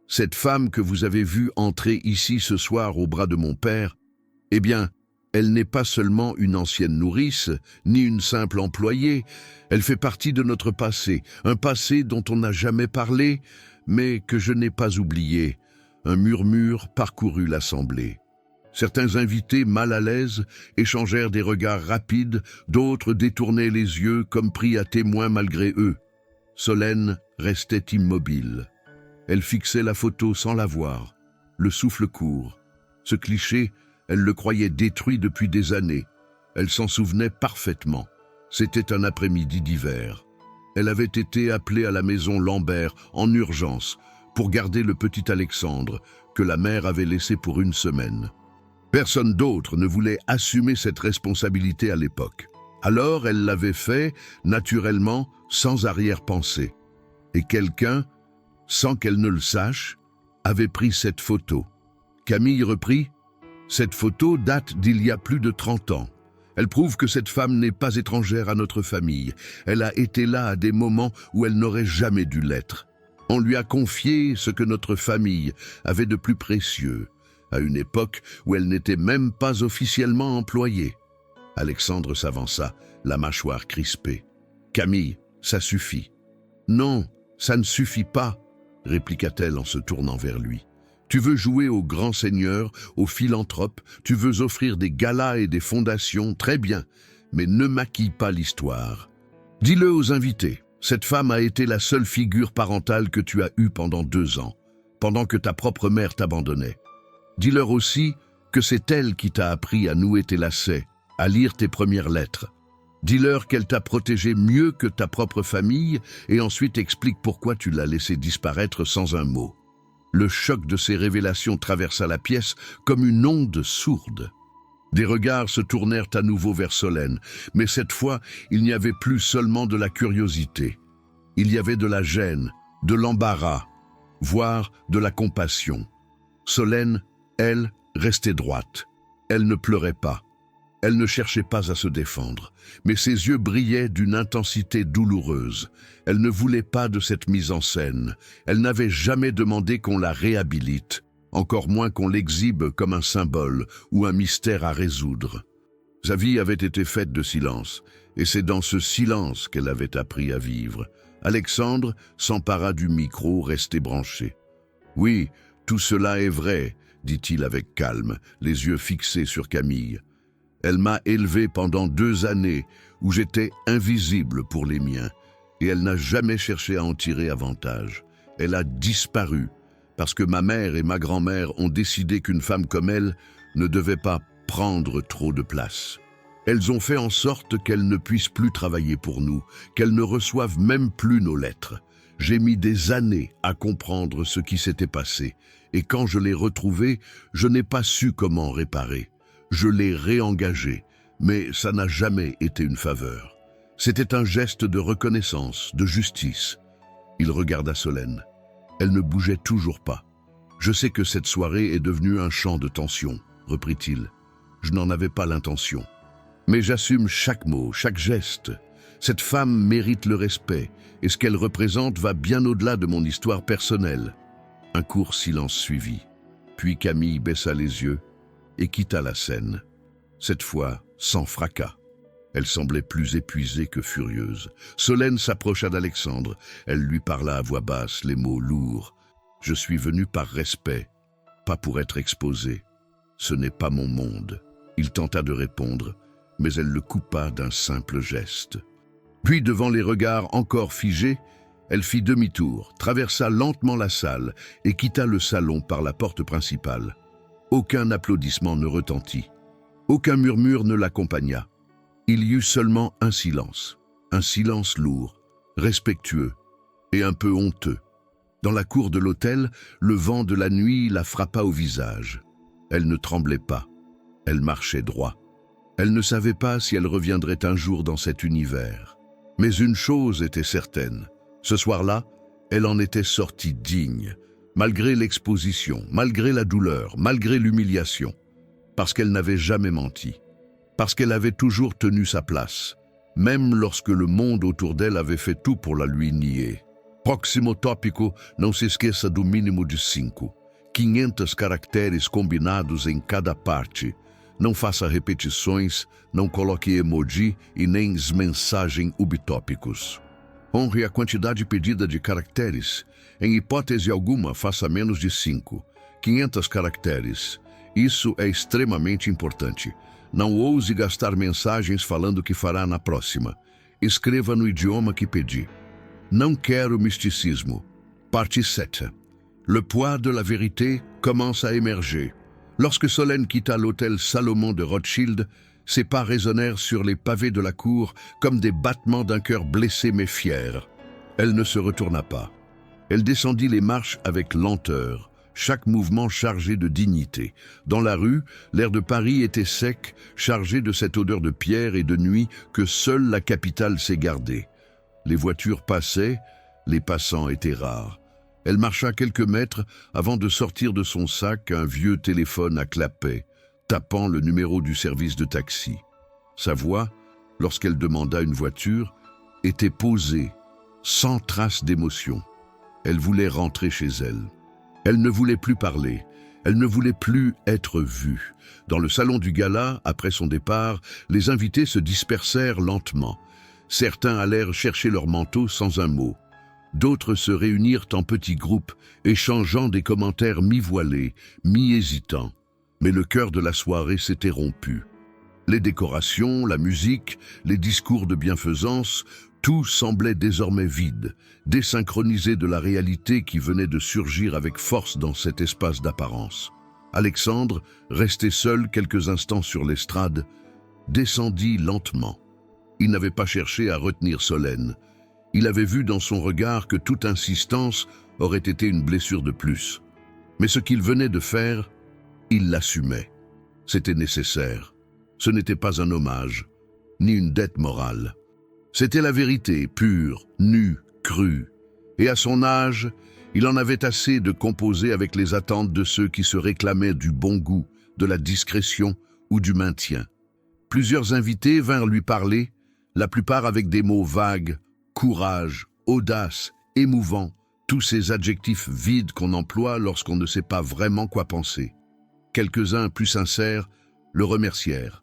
Cette femme que vous avez vue entrer ici ce soir au bras de mon père, eh bien, elle n'est pas seulement une ancienne nourrice, ni une simple employée, elle fait partie de notre passé, un passé dont on n'a jamais parlé, mais que je n'ai pas oublié. Un murmure parcourut l'assemblée. Certains invités, mal à l'aise, échangèrent des regards rapides, d'autres détournaient les yeux comme pris à témoin malgré eux. Solène restait immobile. Elle fixait la photo sans la voir, le souffle court. Ce cliché, elle le croyait détruit depuis des années. Elle s'en souvenait parfaitement. C'était un après-midi d'hiver. Elle avait été appelée à la maison Lambert en urgence pour garder le petit Alexandre que la mère avait laissé pour une semaine. Personne d'autre ne voulait assumer cette responsabilité à l'époque. Alors elle l'avait fait, naturellement, sans arrière-pensée. Et quelqu'un, sans qu'elle ne le sache, avait pris cette photo. Camille reprit. Cette photo date d'il y a plus de 30 ans. Elle prouve que cette femme n'est pas étrangère à notre famille. Elle a été là à des moments où elle n'aurait jamais dû l'être. On lui a confié ce que notre famille avait de plus précieux, à une époque où elle n'était même pas officiellement employée. Alexandre s'avança, la mâchoire crispée. « Camille, ça suffit. »« Non, ça ne suffit pas, » répliqua-t-elle en se tournant vers lui. Tu veux jouer au grand seigneur, au philanthrope, tu veux offrir des galas et des fondations, très bien, mais ne maquille pas l'histoire. Dis-le aux invités, cette femme a été la seule figure parentale que tu as eue pendant 2 ans, pendant que ta propre mère t'abandonnait. Dis-leur aussi que c'est elle qui t'a appris à nouer tes lacets, à lire tes premières lettres. Dis-leur qu'elle t'a protégé mieux que ta propre famille et ensuite explique pourquoi tu l'as laissée disparaître sans un mot. Le choc de ces révélations traversa la pièce comme une onde sourde. Des regards se tournèrent à nouveau vers Solène, mais cette fois, il n'y avait plus seulement de la curiosité. Il y avait de la gêne, de l'embarras, voire de la compassion. Solène, elle, restait droite. Elle ne pleurait pas. Elle ne cherchait pas à se défendre, mais ses yeux brillaient d'une intensité douloureuse. Elle ne voulait pas de cette mise en scène. Elle n'avait jamais demandé qu'on la réhabilite, encore moins qu'on l'exhibe comme un symbole ou un mystère à résoudre. Sa vie avait été faite de silence, et c'est dans ce silence qu'elle avait appris à vivre. Alexandre s'empara du micro, resté branché. « Oui, tout cela est vrai, » dit-il avec calme, les yeux fixés sur Camille. Elle m'a élevé pendant 2 années où j'étais invisible pour les miens et elle n'a jamais cherché à en tirer avantage. Elle a disparu parce que ma mère et ma grand-mère ont décidé qu'une femme comme elle ne devait pas prendre trop de place. Elles ont fait en sorte qu'elles ne puissent plus travailler pour nous, qu'elles ne reçoivent même plus nos lettres. J'ai mis des années à comprendre ce qui s'était passé, et quand je l'ai retrouvé, je n'ai pas su comment réparer. Je l'ai réengagé, mais ça n'a jamais été une faveur. C'était un geste de reconnaissance, de justice. Il regarda Solène. Elle ne bougeait toujours pas. « Je sais que cette soirée est devenue un champ de tension, » reprit-il. « Je n'en avais pas l'intention. Mais j'assume chaque mot, chaque geste. Cette femme mérite le respect, et ce qu'elle représente va bien au-delà de mon histoire personnelle. » Un court silence suivit. Puis Camille baissa les yeux et quitta la scène. Cette fois, sans fracas. Elle semblait plus épuisée que furieuse. Solène s'approcha d'Alexandre. Elle lui parla à voix basse, les mots lourds. « Je suis venu par respect, pas pour être exposé. Ce n'est pas mon monde. » Il tenta de répondre, mais elle le coupa d'un simple geste. Puis, devant les regards encore figés, elle fit demi-tour, traversa lentement la salle et quitta le salon par la porte principale. Aucun applaudissement ne retentit. Aucun murmure ne l'accompagna. Il y eut seulement un silence lourd, respectueux et un peu honteux. Dans la cour de l'hôtel, le vent de la nuit la frappa au visage. Elle ne tremblait pas. Elle marchait droit. Elle ne savait pas si elle reviendrait un jour dans cet univers. Mais une chose était certaine. Ce soir-là, elle en était sortie digne, malgré l'exposition, malgré la douleur, malgré l'humiliation, parce qu'elle n'avait jamais menti, parce qu'elle avait toujours tenu sa place, même lorsque le monde autour d'elle avait fait tout pour la lui nier. Próximo tópico, não se esqueça do mínimo de 500 caracteres combinados em cada parte. Não faça repetições, não coloque emoji e nem mensagem ubitópicos. Honre a quantidade pedida de caracteres. Em hipótese alguma, faça menos de 500 caracteres. Isso é extremamente importante. Não ouse gastar mensagens falando que fará na próxima. Escreva no idioma que pedi. Não quero mysticisme. Partie 7. Le poids de la vérité commence à émerger. Lorsque Solène quitta l'hôtel Salomon de Rothschild, ses pas résonnèrent sur les pavés de la cour comme des battements d'un cœur blessé mais fier. Elle ne se retourna pas. Elle descendit les marches avec lenteur, chaque mouvement chargé de dignité. Dans la rue, l'air de Paris était sec, chargé de cette odeur de pierre et de nuit que seule la capitale sait garder. Les voitures passaient, les passants étaient rares. Elle marcha quelques mètres avant de sortir de son sac un vieux téléphone à clapet, tapant le numéro du service de taxi. Sa voix, lorsqu'elle demanda une voiture, était posée, sans trace d'émotion. Elle voulait rentrer chez elle. Elle ne voulait plus parler. Elle ne voulait plus être vue. Dans le salon du gala, après son départ, les invités se dispersèrent lentement. Certains allèrent chercher leur manteau sans un mot. D'autres se réunirent en petits groupes, échangeant des commentaires mi-voilés, mi-hésitants. Mais le cœur de la soirée s'était rompu. Les décorations, la musique, les discours de bienfaisance, tout semblait désormais vide, désynchronisé de la réalité qui venait de surgir avec force dans cet espace d'apparence. Alexandre, resté seul quelques instants sur l'estrade, descendit lentement. Il n'avait pas cherché à retenir Solène. Il avait vu dans son regard que toute insistance aurait été une blessure de plus. Mais ce qu'il venait de faire, il l'assumait. C'était nécessaire. Ce n'était pas un hommage, ni une dette morale. C'était la vérité, pure, nue, crue. Et à son âge, il en avait assez de composer avec les attentes de ceux qui se réclamaient du bon goût, de la discrétion ou du maintien. Plusieurs invités vinrent lui parler, la plupart avec des mots vagues, courage, audace, émouvant, tous ces adjectifs vides qu'on emploie lorsqu'on ne sait pas vraiment quoi penser. Quelques-uns plus sincères le remercièrent.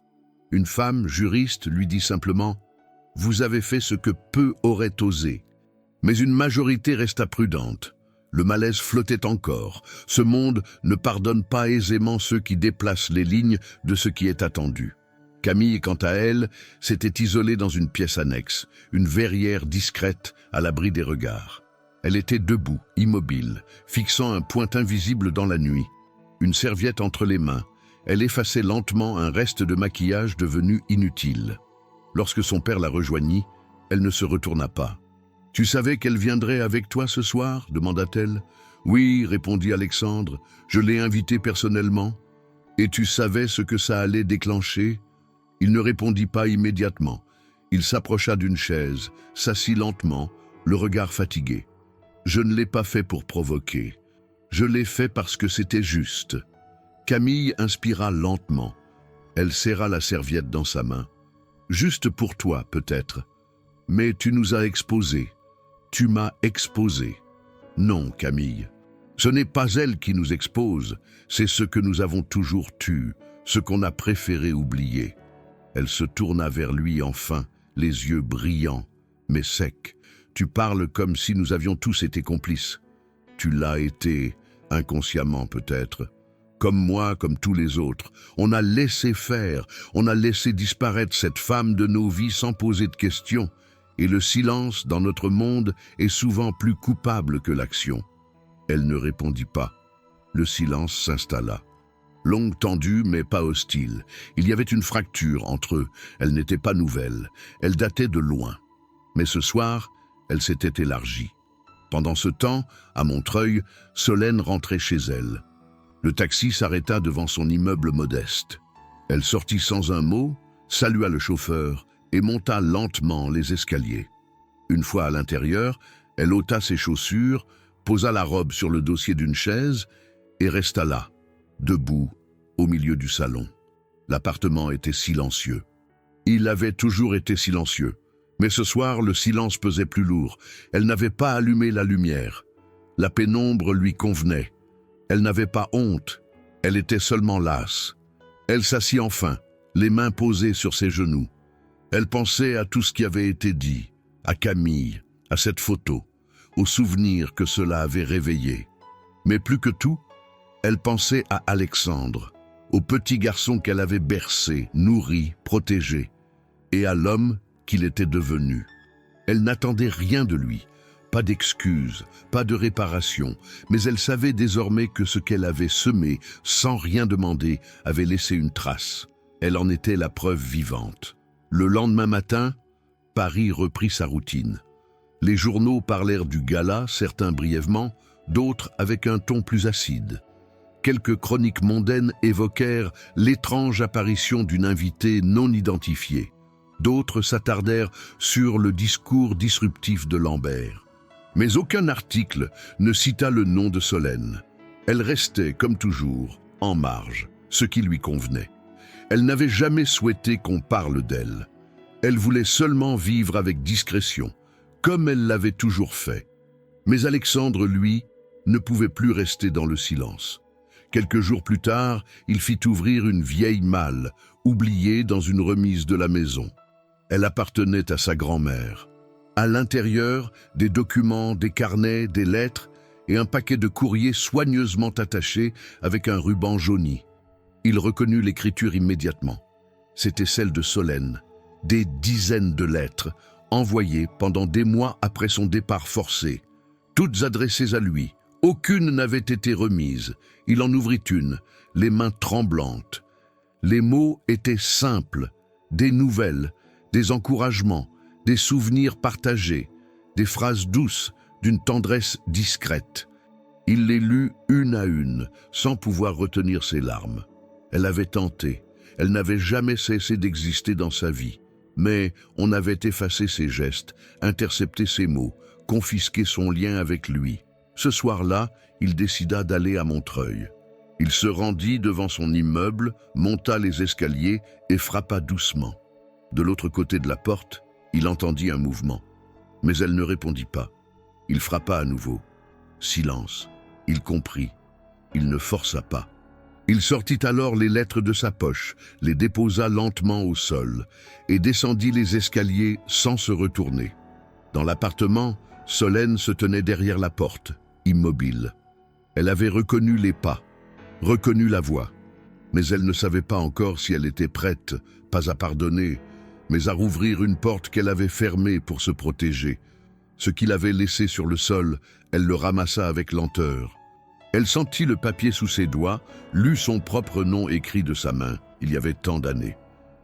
Une femme, juriste, lui dit simplement « Vous avez fait ce que peu auraient osé ». Mais une majorité resta prudente. Le malaise flottait encore. Ce monde ne pardonne pas aisément ceux qui déplacent les lignes de ce qui est attendu. Camille, quant à elle, s'était isolée dans une pièce annexe, une verrière discrète à l'abri des regards. Elle était debout, immobile, fixant un point invisible dans la nuit, une serviette entre les mains, Elle effaçait lentement un reste de maquillage devenu inutile. Lorsque son père la rejoignit, elle ne se retourna pas. « Tu savais qu'elle viendrait avec toi ce soir ?» demanda-t-elle. « Oui, répondit Alexandre, je l'ai invitée personnellement. Et tu savais ce que ça allait déclencher ?» Il ne répondit pas immédiatement. Il s'approcha d'une chaise, s'assit lentement, le regard fatigué. « Je ne l'ai pas fait pour provoquer. Je l'ai fait parce que c'était juste. » Camille inspira lentement. Elle serra la serviette dans sa main. « Juste pour toi, peut-être. Mais tu nous as exposés. Tu m'as exposé. » « Non, Camille. Ce n'est pas elle qui nous expose, c'est ce que nous avons toujours tu, ce qu'on a préféré oublier. » Elle se tourna vers lui enfin, les yeux brillants, mais secs. « Tu parles comme si nous avions tous été complices. Tu l'as été, inconsciemment peut-être. Comme moi, comme tous les autres. On a laissé faire, on a laissé disparaître cette femme de nos vies sans poser de questions. Et le silence dans notre monde est souvent plus coupable que l'action. » Elle ne répondit pas. Le silence s'installa. Longue, tendue, mais pas hostile. Il y avait une fracture entre eux. Elle n'était pas nouvelle. Elle datait de loin. Mais ce soir, elle s'était élargie. Pendant ce temps, à Montreuil, Solène rentrait chez elle. Le taxi s'arrêta devant son immeuble modeste. Elle sortit sans un mot, salua le chauffeur et monta lentement les escaliers. Une fois à l'intérieur, elle ôta ses chaussures, posa la robe sur le dossier d'une chaise et resta là, debout, au milieu du salon. L'appartement était silencieux. Il avait toujours été silencieux, mais ce soir, le silence pesait plus lourd. Elle n'avait pas allumé la lumière. La pénombre lui convenait. Elle n'avait pas honte, elle était seulement lasse. Elle s'assit enfin, les mains posées sur ses genoux. Elle pensait à tout ce qui avait été dit, à Camille, à cette photo, aux souvenirs que cela avait réveillés. Mais plus que tout, elle pensait à Alexandre, au petit garçon qu'elle avait bercé, nourri, protégé, et à l'homme qu'il était devenu. Elle n'attendait rien de lui, pas d'excuses, pas de réparation, mais elle savait désormais que ce qu'elle avait semé, sans rien demander, avait laissé une trace. Elle en était la preuve vivante. Le lendemain matin, Paris reprit sa routine. Les journaux parlèrent du gala, certains brièvement, d'autres avec un ton plus acide. Quelques chroniques mondaines évoquèrent l'étrange apparition d'une invitée non identifiée. D'autres s'attardèrent sur le discours disruptif de Lambert. Mais aucun article ne cita le nom de Solène. Elle restait, comme toujours, en marge, ce qui lui convenait. Elle n'avait jamais souhaité qu'on parle d'elle. Elle voulait seulement vivre avec discrétion, comme elle l'avait toujours fait. Mais Alexandre, lui, ne pouvait plus rester dans le silence. Quelques jours plus tard, il fit ouvrir une vieille malle, oubliée dans une remise de la maison. Elle appartenait à sa grand-mère. À l'intérieur, des documents, des carnets, des lettres et un paquet de courriers soigneusement attachés avec un ruban jauni. Il reconnut l'écriture immédiatement. C'était celle de Solène. Des dizaines de lettres, envoyées pendant des mois après son départ forcé. Toutes adressées à lui. Aucune n'avait été remise. Il en ouvrit une, les mains tremblantes. Les mots étaient simples, des nouvelles, des encouragements, des souvenirs partagés, des phrases douces, d'une tendresse discrète. Il les lut une à une, sans pouvoir retenir ses larmes. Elle avait tenté, elle n'avait jamais cessé d'exister dans sa vie. Mais on avait effacé ses gestes, intercepté ses mots, confisqué son lien avec lui. Ce soir-là, il décida d'aller à Montreuil. Il se rendit devant son immeuble, monta les escaliers et frappa doucement. De l'autre côté de la porte, il entendit un mouvement. Mais elle ne répondit pas. Il frappa à nouveau. Silence. Il comprit. Il ne força pas. Il sortit alors les lettres de sa poche, les déposa lentement au sol et descendit les escaliers sans se retourner. Dans l'appartement, Solène se tenait derrière la porte, immobile. Elle avait reconnu les pas, reconnu la voix, mais elle ne savait pas encore si elle était prête, pas à pardonner, mais à rouvrir une porte qu'elle avait fermée pour se protéger. Ce qu'il avait laissé sur le sol, elle le ramassa avec lenteur. Elle sentit le papier sous ses doigts, lut son propre nom écrit de sa main, il y avait tant d'années.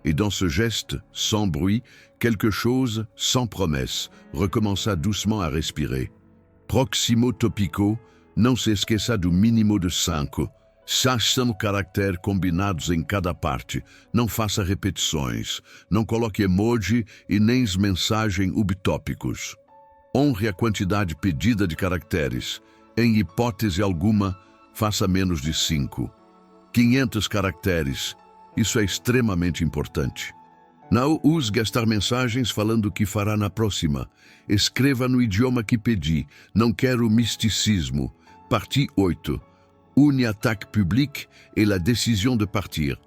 Et dans ce geste, sans bruit, quelque chose, sans promesse, recommença doucement à respirer. Proximo topico, não se esqueça do mínimo de 5. 6 caracteres combinados em cada parte. Não faça repetições. Não coloque emoji e nem mensagens ubitópicos. Honre a quantidade pedida de caracteres. Em hipótese alguma, faça menos de 5. 500 caracteres. Isso é extremamente importante. Não use gastar mensagens falando o que fará na próxima. Escreva no idioma que pedi. Não quero misticismo. Partie 8. Une attaque publique et la décision de partir.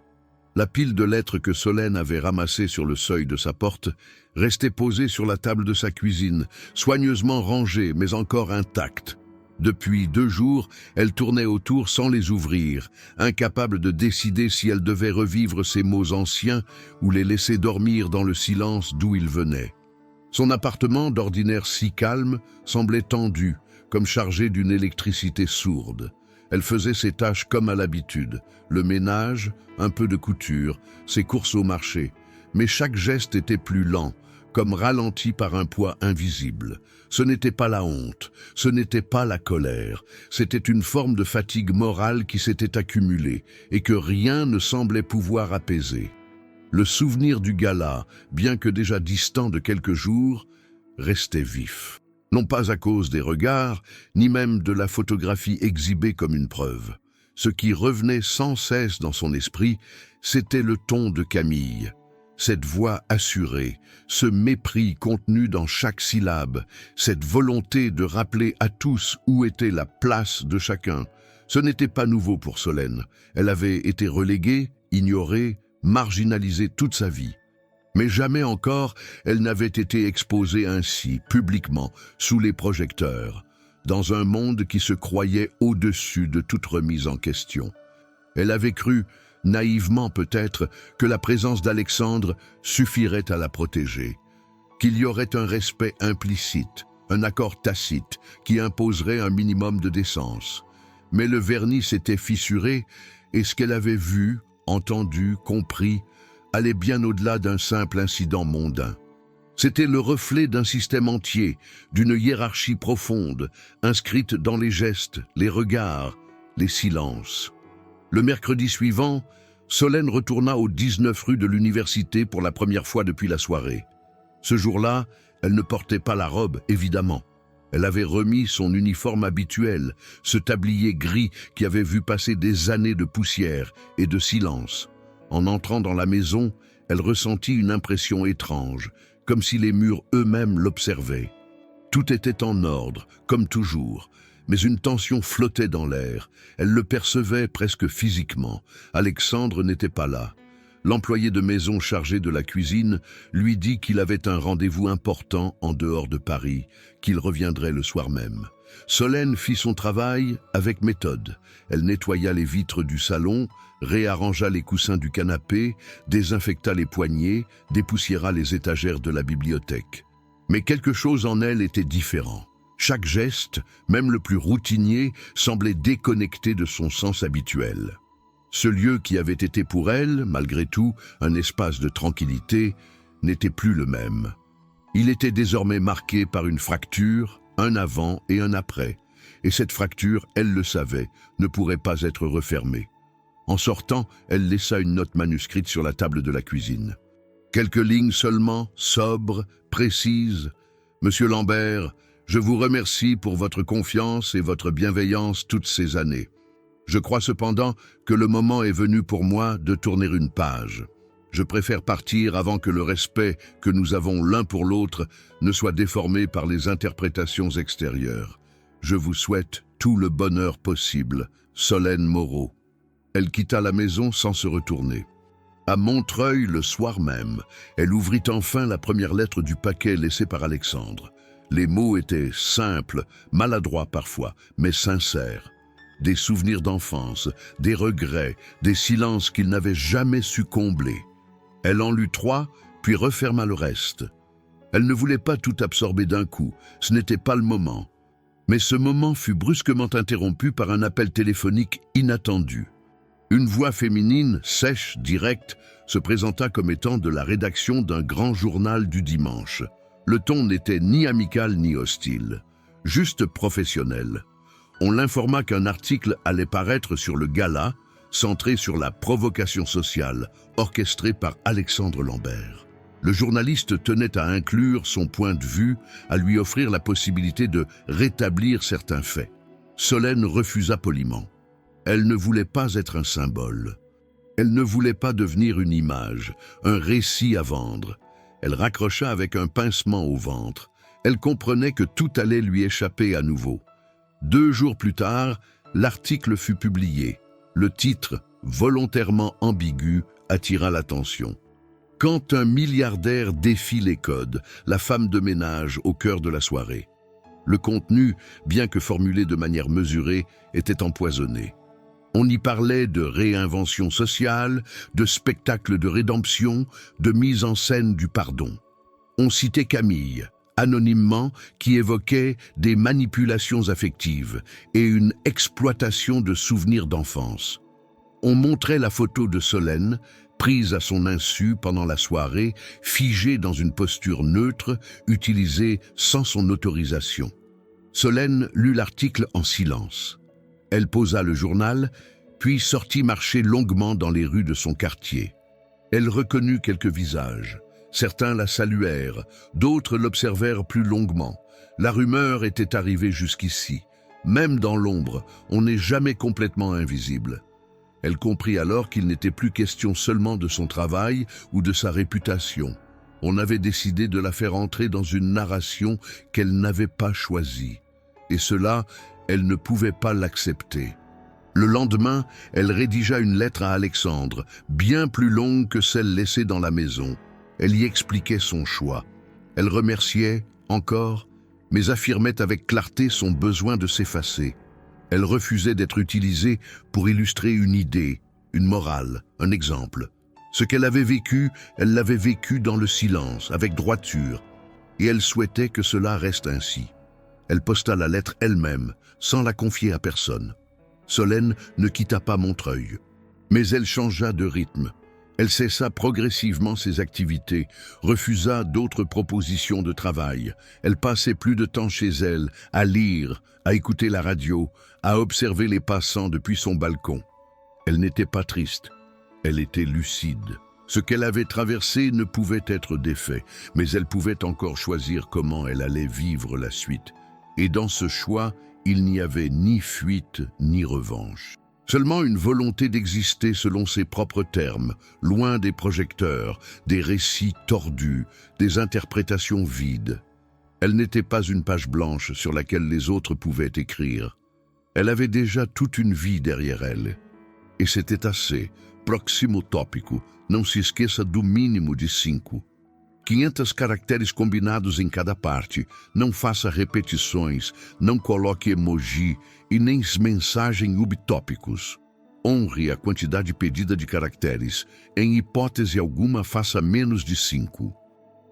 La pile de lettres que Solène avait ramassées sur le seuil de sa porte restait posée sur la table de sa cuisine, soigneusement rangée mais encore intacte. Depuis 2 jours, elle tournait autour sans les ouvrir, incapable de décider si elle devait revivre ces mots anciens ou les laisser dormir dans le silence d'où ils venaient. Son appartement, d'ordinaire si calme, semblait tendu, comme chargé d'une électricité sourde. Elle faisait ses tâches comme à l'habitude, le ménage, un peu de couture, ses courses au marché. Mais chaque geste était plus lent, comme ralenti par un poids invisible. Ce n'était pas la honte, ce n'était pas la colère, c'était une forme de fatigue morale qui s'était accumulée et que rien ne semblait pouvoir apaiser. Le souvenir du gala, bien que déjà distant de quelques jours, restait vif. Non pas à cause des regards, ni même de la photographie exhibée comme une preuve. Ce qui revenait sans cesse dans son esprit, c'était le ton de Camille. Cette voix assurée, ce mépris contenu dans chaque syllabe, cette volonté de rappeler à tous où était la place de chacun. Ce n'était pas nouveau pour Solène. Elle avait été reléguée, ignorée, marginalisée toute sa vie. Mais jamais encore elle n'avait été exposée ainsi, publiquement, sous les projecteurs, dans un monde qui se croyait au-dessus de toute remise en question. Elle avait cru, naïvement peut-être, que la présence d'Alexandre suffirait à la protéger, qu'il y aurait un respect implicite, un accord tacite qui imposerait un minimum de décence. Mais le vernis s'était fissuré et ce qu'elle avait vu, entendu, compris, allait bien au-delà d'un simple incident mondain. C'était le reflet d'un système entier, d'une hiérarchie profonde, inscrite dans les gestes, les regards, les silences. Le mercredi suivant, Solène retourna aux 19 rue de l'université pour la première fois depuis la soirée. Ce jour-là, elle ne portait pas la robe, évidemment. Elle avait remis son uniforme habituel, ce tablier gris qui avait vu passer des années de poussière et de silence. En entrant dans la maison, elle ressentit une impression étrange, comme si les murs eux-mêmes l'observaient. Tout était en ordre, comme toujours, mais une tension flottait dans l'air. Elle le percevait presque physiquement. Alexandre n'était pas là. L'employé de maison chargé de la cuisine lui dit qu'il avait un rendez-vous important en dehors de Paris, qu'il reviendrait le soir même. Solène fit son travail avec méthode. Elle nettoya les vitres du salon, réarrangea les coussins du canapé, désinfecta les poignées, dépoussiéra les étagères de la bibliothèque. Mais quelque chose en elle était différent. Chaque geste, même le plus routinier, semblait déconnecté de son sens habituel. Ce lieu qui avait été pour elle, malgré tout, un espace de tranquillité, n'était plus le même. Il était désormais marqué par une fracture, un avant et un après. Et cette fracture, elle le savait, ne pourrait pas être refermée. En sortant, elle laissa une note manuscrite sur la table de la cuisine. Quelques lignes seulement, sobres, précises. « Monsieur Lambert, je vous remercie pour votre confiance et votre bienveillance toutes ces années. Je crois cependant que le moment est venu pour moi de tourner une page. Je préfère partir avant que le respect que nous avons l'un pour l'autre ne soit déformé par les interprétations extérieures. Je vous souhaite tout le bonheur possible. Solène Moreau. » Elle quitta la maison sans se retourner. À Montreuil, le soir même, elle ouvrit enfin la première lettre du paquet laissé par Alexandre. Les mots étaient simples, maladroits parfois, mais sincères. Des souvenirs d'enfance, des regrets, des silences qu'il n'avait jamais su combler. Elle en lut 3, puis referma le reste. Elle ne voulait pas tout absorber d'un coup, ce n'était pas le moment. Mais ce moment fut brusquement interrompu par un appel téléphonique inattendu. Une voix féminine, sèche, directe, se présenta comme étant de la rédaction d'un grand journal du dimanche. Le ton n'était ni amical ni hostile, juste professionnel. On l'informa qu'un article allait paraître sur le gala, centré sur la provocation sociale, orchestrée par Alexandre Lambert. Le journaliste tenait à inclure son point de vue, à lui offrir la possibilité de rétablir certains faits. Solène refusa poliment. Elle ne voulait pas être un symbole. Elle ne voulait pas devenir une image, un récit à vendre. Elle raccrocha avec un pincement au ventre. Elle comprenait que tout allait lui échapper à nouveau. 2 jours plus tard, l'article fut publié. Le titre, volontairement ambigu, attira l'attention. Quand un milliardaire défie les codes, la femme de ménage au cœur de la soirée. Le contenu, bien que formulé de manière mesurée, était empoisonné. On y parlait de réinvention sociale, de spectacle de rédemption, de mise en scène du pardon. On citait Camille, anonymement, qui évoquait des manipulations affectives et une exploitation de souvenirs d'enfance. On montrait la photo de Solène, prise à son insu pendant la soirée, figée dans une posture neutre, utilisée sans son autorisation. Solène lut l'article en silence. Elle posa le journal, puis sortit marcher longuement dans les rues de son quartier. Elle reconnut quelques visages. Certains la saluèrent, d'autres l'observèrent plus longuement. La rumeur était arrivée jusqu'ici. Même dans l'ombre, on n'est jamais complètement invisible. Elle comprit alors qu'il n'était plus question seulement de son travail ou de sa réputation. On avait décidé de la faire entrer dans une narration qu'elle n'avait pas choisie. Et cela, elle ne pouvait pas l'accepter. Le lendemain, elle rédigea une lettre à Alexandre, bien plus longue que celle laissée dans la maison. Elle y expliquait son choix. Elle remerciait, encore, mais affirmait avec clarté son besoin de s'effacer. Elle refusait d'être utilisée pour illustrer une idée, une morale, un exemple. Ce qu'elle avait vécu, elle l'avait vécu dans le silence, avec droiture, et elle souhaitait que cela reste ainsi. Elle posta la lettre elle-même, sans la confier à personne. Solène ne quitta pas Montreuil, mais elle changea de rythme. Elle cessa progressivement ses activités, refusa d'autres propositions de travail. Elle passait plus de temps chez elle, à lire, à écouter la radio, à observer les passants depuis son balcon. Elle n'était pas triste, elle était lucide. Ce qu'elle avait traversé ne pouvait être défait, mais elle pouvait encore choisir comment elle allait vivre la suite. Et dans ce choix, il n'y avait ni fuite ni revanche. Seulement une volonté d'exister selon ses propres termes, loin des projecteurs, des récits tordus, des interprétations vides. Elle n'était pas une page blanche sur laquelle les autres pouvaient écrire. Elle avait déjà toute une vie derrière elle. E c'était assez. Próximo tópico. Não se esqueça do mínimo de 5. 500 caracteres combinados em cada parte. Não faça repetições, não coloque emoji e nem mensagem subtópicos. Honre a quantidade pedida de caracteres. Em hipótese alguma, faça menos de 5.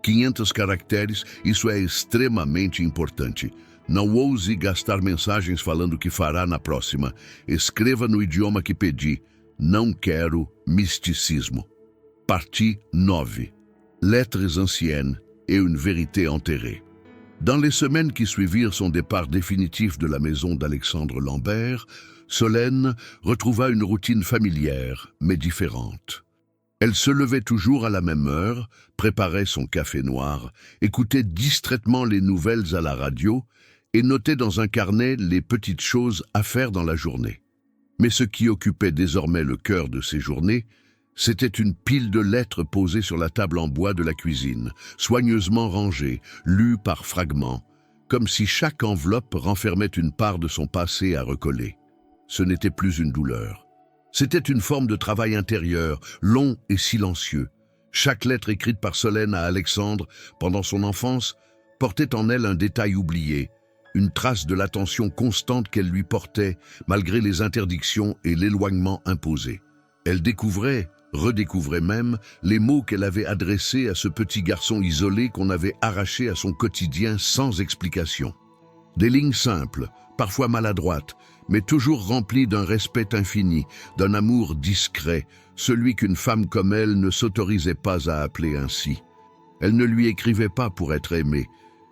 500 caracteres, isso é extremamente importante. Não ouse gastar mensagens falando que fará na próxima. Escreva no idioma que pedi. Não quero misticismo. Partie 9. Lettres anciennes et une vérité enterrée. Dans les semaines qui suivirent son départ définitif de la maison d'Alexandre Lambert, Solène retrouva une routine familière, mais différente. Elle se levait toujours à la même heure, préparait son café noir, écoutait distraitement les nouvelles à la radio et notait dans un carnet les petites choses à faire dans la journée. Mais ce qui occupait désormais le cœur de ses journées, c'était une pile de lettres posées sur la table en bois de la cuisine, soigneusement rangées, lues par fragments, comme si chaque enveloppe renfermait une part de son passé à recoller. Ce n'était plus une douleur. C'était une forme de travail intérieur, long et silencieux. Chaque lettre écrite par Solène à Alexandre pendant son enfance portait en elle un détail oublié, une trace de l'attention constante qu'elle lui portait malgré les interdictions et l'éloignement imposés. Elle découvrait, redécouvrait même, les mots qu'elle avait adressés à ce petit garçon isolé qu'on avait arraché à son quotidien sans explication. Des lignes simples, parfois maladroites, mais toujours remplies d'un respect infini, d'un amour discret, celui qu'une femme comme elle ne s'autorisait pas à appeler ainsi. Elle ne lui écrivait pas pour être aimée,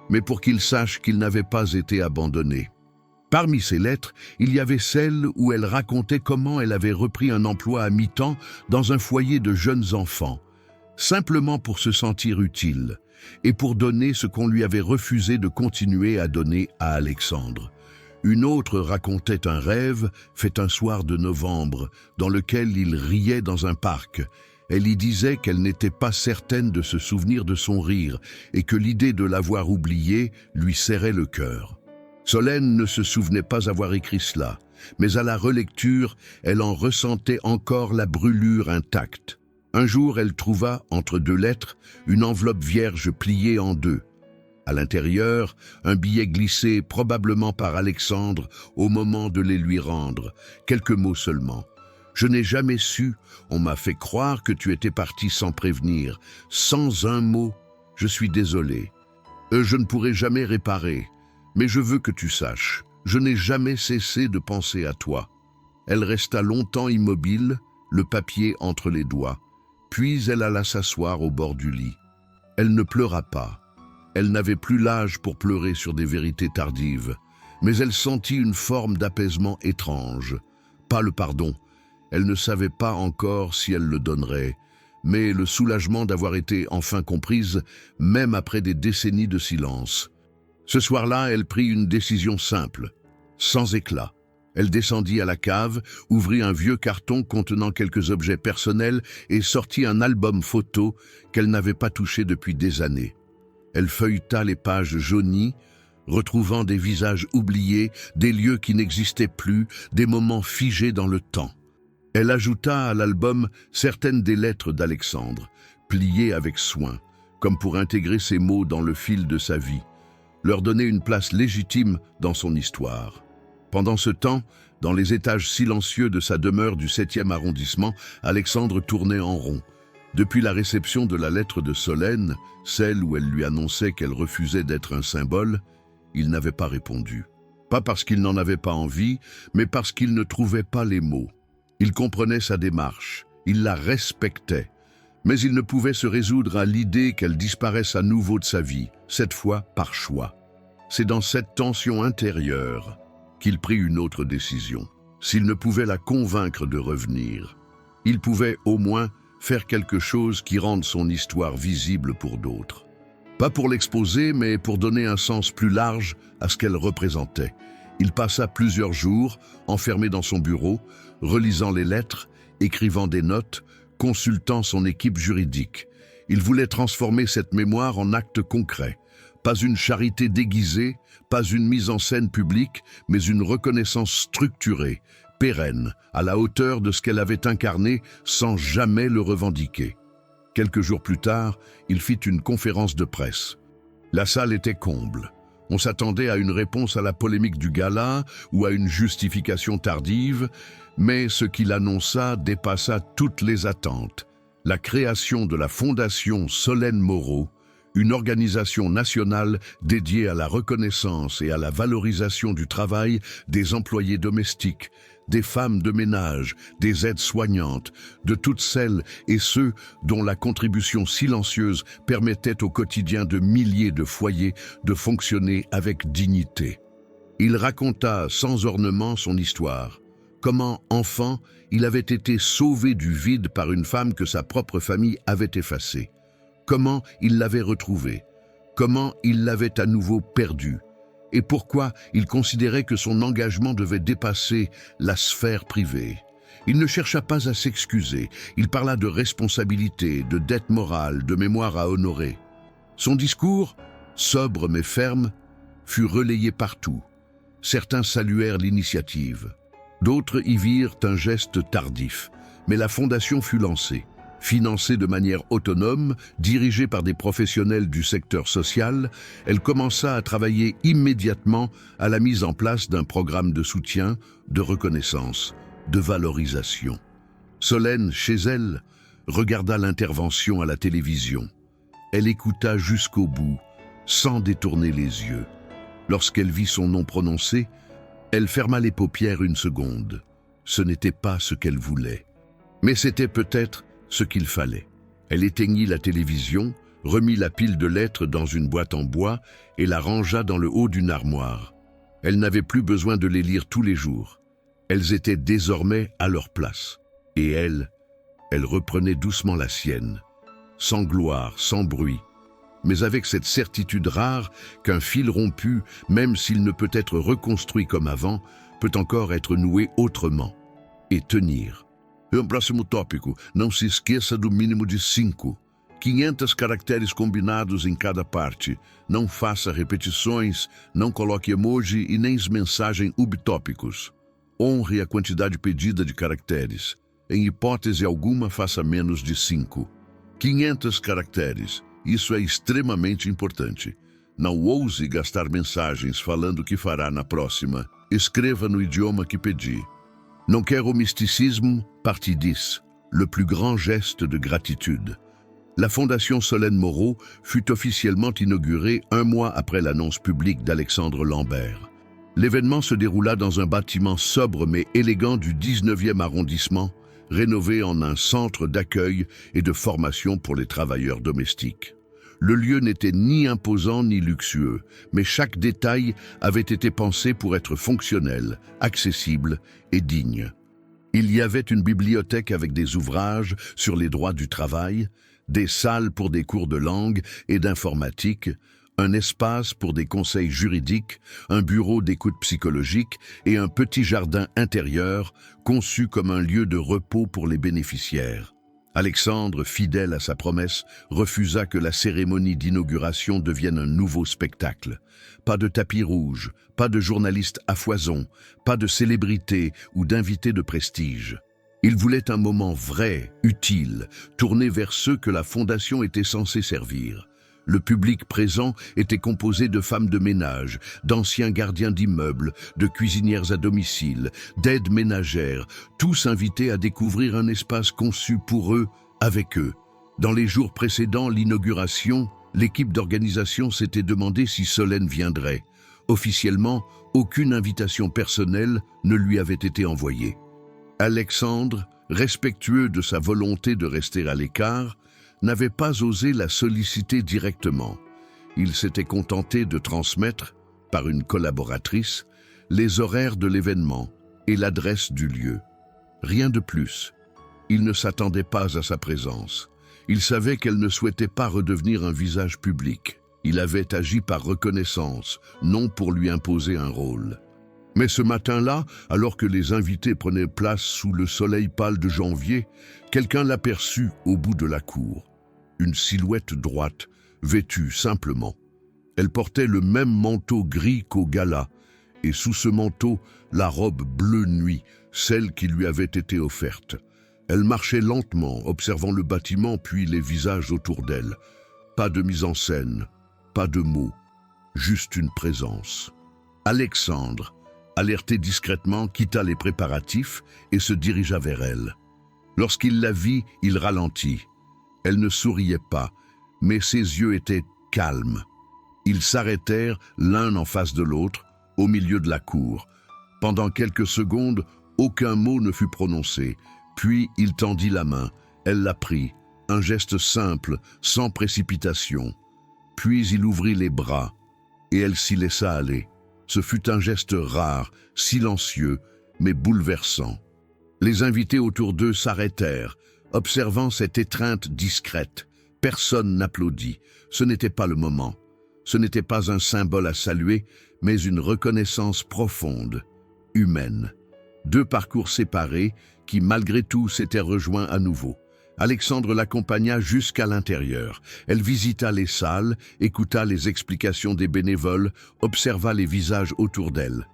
mais pour qu'il sache qu'il n'avait pas été abandonné. Parmi ces lettres, il y avait celle où elle racontait comment elle avait repris un emploi à mi-temps dans un foyer de jeunes enfants, simplement pour se sentir utile et pour donner ce qu'on lui avait refusé de continuer à donner à Alexandre. Une autre racontait un rêve fait un soir de novembre, dans lequel il riait dans un parc. Elle y disait qu'elle n'était pas certaine de se souvenir de son rire et que l'idée de l'avoir oublié lui serrait le cœur. Solène ne se souvenait pas avoir écrit cela, mais à la relecture, elle en ressentait encore la brûlure intacte. Un jour, elle trouva, entre deux lettres, une enveloppe vierge pliée en deux. À l'intérieur, un billet glissé probablement par Alexandre au moment de les lui rendre. Quelques mots seulement. « Je n'ai jamais su, on m'a fait croire que tu étais parti sans prévenir. Sans un mot, je suis désolé. Je ne pourrai jamais réparer. Mais je veux que tu saches, je n'ai jamais cessé de penser à toi. » Elle resta longtemps immobile, le papier entre les doigts. Puis elle alla s'asseoir au bord du lit. Elle ne pleura pas. Elle n'avait plus l'âge pour pleurer sur des vérités tardives, mais elle sentit une forme d'apaisement étrange. Pas le pardon. Elle ne savait pas encore si elle le donnerait, mais le soulagement d'avoir été enfin comprise, même après des décennies de silence. Ce soir-là, elle prit une décision simple, sans éclat. Elle descendit à la cave, ouvrit un vieux carton contenant quelques objets personnels et sortit un album photo qu'elle n'avait pas touché depuis des années. Elle feuilleta les pages jaunies, retrouvant des visages oubliés, des lieux qui n'existaient plus, des moments figés dans le temps. Elle ajouta à l'album certaines des lettres d'Alexandre, pliées avec soin, comme pour intégrer ces mots dans le fil de sa vie, leur donner une place légitime dans son histoire. Pendant ce temps, dans les étages silencieux de sa demeure du 7e arrondissement, Alexandre tournait en rond. Depuis la réception de la lettre de Solène, celle où elle lui annonçait qu'elle refusait d'être un symbole, il n'avait pas répondu. Pas parce qu'il n'en avait pas envie, mais parce qu'il ne trouvait pas les mots. Il comprenait sa démarche, il la respectait, mais il ne pouvait se résoudre à l'idée qu'elle disparaisse à nouveau de sa vie, cette fois par choix. C'est dans cette tension intérieure qu'il prit une autre décision. S'il ne pouvait la convaincre de revenir, il pouvait au moins faire quelque chose qui rende son histoire visible pour d'autres. Pas pour l'exposer, mais pour donner un sens plus large à ce qu'elle représentait. Il passa plusieurs jours, enfermé dans son bureau, relisant les lettres, écrivant des notes, consultant son équipe juridique. Il voulait transformer cette mémoire en acte concret. Pas une charité déguisée, pas une mise en scène publique, mais une reconnaissance structurée, pérenne, à la hauteur de ce qu'elle avait incarné sans jamais le revendiquer. Quelques jours plus tard, il fit une conférence de presse. La salle était comble. On s'attendait à une réponse à la polémique du gala ou à une justification tardive, mais ce qu'il annonça dépassa toutes les attentes. La création de la Fondation Solène Moreau, une organisation nationale dédiée à la reconnaissance et à la valorisation du travail des employés domestiques, des femmes de ménage, des aides-soignantes, de toutes celles et ceux dont la contribution silencieuse permettait au quotidien de milliers de foyers de fonctionner avec dignité. Il raconta sans ornement son histoire, comment, enfant, il avait été sauvé du vide par une femme que sa propre famille avait effacée, comment il l'avait retrouvée, comment il l'avait à nouveau perdue, et pourquoi il considérait que son engagement devait dépasser la sphère privée. Il ne chercha pas à s'excuser, il parla de responsabilité, de dette morale, de mémoire à honorer. Son discours, sobre mais ferme, fut relayé partout. Certains saluèrent l'initiative, d'autres y virent un geste tardif, mais la fondation fut lancée. Financée de manière autonome, dirigée par des professionnels du secteur social, elle commença à travailler immédiatement à la mise en place d'un programme de soutien, de reconnaissance, de valorisation. Solène, chez elle, regarda l'intervention à la télévision. Elle écouta jusqu'au bout, sans détourner les yeux. Lorsqu'elle vit son nom prononcé, elle ferma les paupières une seconde. Ce n'était pas ce qu'elle voulait. Mais c'était peut-être ce qu'il fallait. Elle éteignit la télévision, remit la pile de lettres dans une boîte en bois et la rangea dans le haut d'une armoire. Elle n'avait plus besoin de les lire tous les jours. Elles étaient désormais à leur place. Et elle reprenait doucement la sienne, sans gloire, sans bruit, mais avec cette certitude rare qu'un fil rompu, même s'il ne peut être reconstruit comme avant, peut encore être noué autrement et tenir. O próximo tópico, não se esqueça do mínimo de 5. 500 caracteres combinados em cada parte. Não faça repetições, não coloque emoji e nem mensagem subtópicos. Honre a quantidade pedida de caracteres. Em hipótese alguma, faça menos de 5. 500 caracteres. Isso é extremamente importante. Não ouse gastar mensagens falando o que fará na próxima. Escreva no idioma que pedi. Non quero au mysticisme, partie 10. Le plus grand geste de gratitude. La Fondation Solène Moreau fut officiellement inaugurée 1 mois après l'annonce publique d'Alexandre Lambert. L'événement se déroula dans un bâtiment sobre mais élégant du 19e arrondissement, rénové en un centre d'accueil et de formation pour les travailleurs domestiques. Le lieu n'était ni imposant ni luxueux, mais chaque détail avait été pensé pour être fonctionnel, accessible et digne. Il y avait une bibliothèque avec des ouvrages sur les droits du travail, des salles pour des cours de langue et d'informatique, un espace pour des conseils juridiques, un bureau d'écoute psychologique et un petit jardin intérieur conçu comme un lieu de repos pour les bénéficiaires. Alexandre, fidèle à sa promesse, refusa que la cérémonie d'inauguration devienne un nouveau spectacle. Pas de tapis rouge, pas de journalistes à foison, pas de célébrités ou d'invités de prestige. Il voulait un moment vrai, utile, tourné vers ceux que la Fondation était censée servir. Le public présent était composé de femmes de ménage, d'anciens gardiens d'immeubles, de cuisinières à domicile, d'aides ménagères, tous invités à découvrir un espace conçu pour eux, avec eux. Dans les jours précédant l'inauguration, l'équipe d'organisation s'était demandé si Solène viendrait. Officiellement, aucune invitation personnelle ne lui avait été envoyée. Alexandre, respectueux de sa volonté de rester à l'écart, n'avait pas osé la solliciter directement. Il s'était contenté de transmettre, par une collaboratrice, les horaires de l'événement et l'adresse du lieu. Rien de plus. Il ne s'attendait pas à sa présence. Il savait qu'elle ne souhaitait pas redevenir un visage public. Il avait agi par reconnaissance, non pour lui imposer un rôle. Mais ce matin-là, alors que les invités prenaient place sous le soleil pâle de janvier, quelqu'un l'aperçut au bout de la cour. Une silhouette droite, vêtue simplement. Elle portait le même manteau gris qu'au gala, et sous ce manteau, la robe bleu nuit, celle qui lui avait été offerte. Elle marchait lentement, observant le bâtiment puis les visages autour d'elle. Pas de mise en scène, pas de mots, juste une présence. Alexandre, alerté discrètement, quitta les préparatifs et se dirigea vers elle. Lorsqu'il la vit, il ralentit. Elle ne souriait pas, mais ses yeux étaient calmes. Ils s'arrêtèrent l'un en face de l'autre, au milieu de la cour. Pendant quelques secondes, aucun mot ne fut prononcé. Puis il tendit la main. Elle la prit, un geste simple, sans précipitation. Puis il ouvrit les bras, et elle s'y laissa aller. Ce fut un geste rare, silencieux, mais bouleversant. Les invités autour d'eux s'arrêtèrent, observant cette étreinte discrète. Personne n'applaudit. Ce n'était pas le moment. Ce n'était pas un symbole à saluer, mais une reconnaissance profonde, humaine. 2 parcours séparés qui, malgré tout, s'étaient rejoints à nouveau. Alexandre l'accompagna jusqu'à l'intérieur. Elle visita les salles, écouta les explications des bénévoles, observa les visages autour d'elle.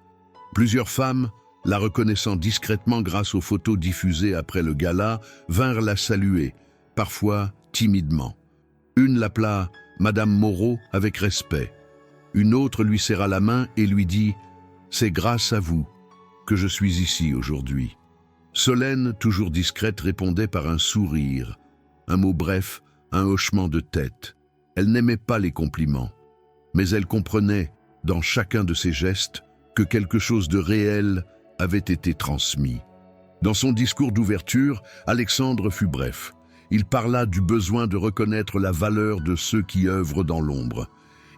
Plusieurs femmes, la reconnaissant discrètement grâce aux photos diffusées après le gala, vinrent la saluer, parfois timidement. Une l'appela Madame Moreau avec respect. Une autre lui serra la main et lui dit « C'est grâce à vous que je suis ici aujourd'hui ». Solène, toujours discrète, répondait par un sourire, un mot bref, un hochement de tête. Elle n'aimait pas les compliments, mais elle comprenait dans chacun de ses gestes, que quelque chose de réel avait été transmis. Dans son discours d'ouverture, Alexandre fut bref. Il parla du besoin de reconnaître la valeur de ceux qui œuvrent dans l'ombre.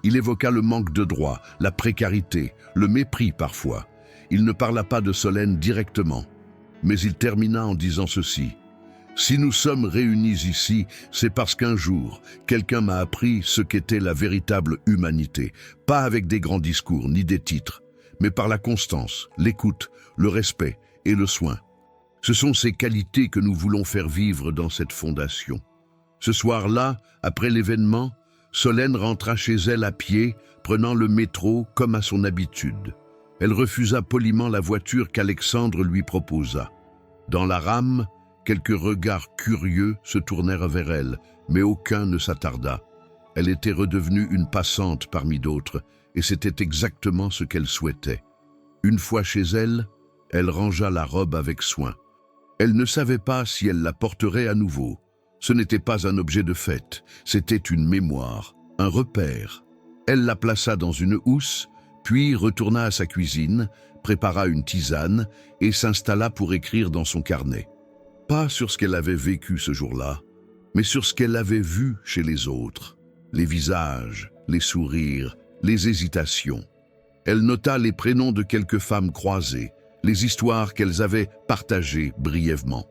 Il évoqua le manque de droits, la précarité, le mépris parfois. Il ne parla pas de Solène directement, mais il termina en disant ceci. « Si nous sommes réunis ici, c'est parce qu'un jour, quelqu'un m'a appris ce qu'était la véritable humanité, pas avec des grands discours ni des titres, mais par la constance, l'écoute, le respect et le soin. Ce sont ces qualités que nous voulons faire vivre dans cette fondation. » Ce soir-là, après l'événement, Solène rentra chez elle à pied, prenant le métro comme à son habitude. Elle refusa poliment la voiture qu'Alexandre lui proposa. Dans la rame, quelques regards curieux se tournèrent vers elle, mais aucun ne s'attarda. Elle était redevenue une passante parmi d'autres, et c'était exactement ce qu'elle souhaitait. Une fois chez elle, elle rangea la robe avec soin. Elle ne savait pas si elle la porterait à nouveau. Ce n'était pas un objet de fête, c'était une mémoire, un repère. Elle la plaça dans une housse, puis retourna à sa cuisine, prépara une tisane et s'installa pour écrire dans son carnet. Pas sur ce qu'elle avait vécu ce jour-là, mais sur ce qu'elle avait vu chez les autres. Les visages, les sourires, les hésitations. Elle nota les prénoms de quelques femmes croisées, les histoires qu'elles avaient partagées brièvement.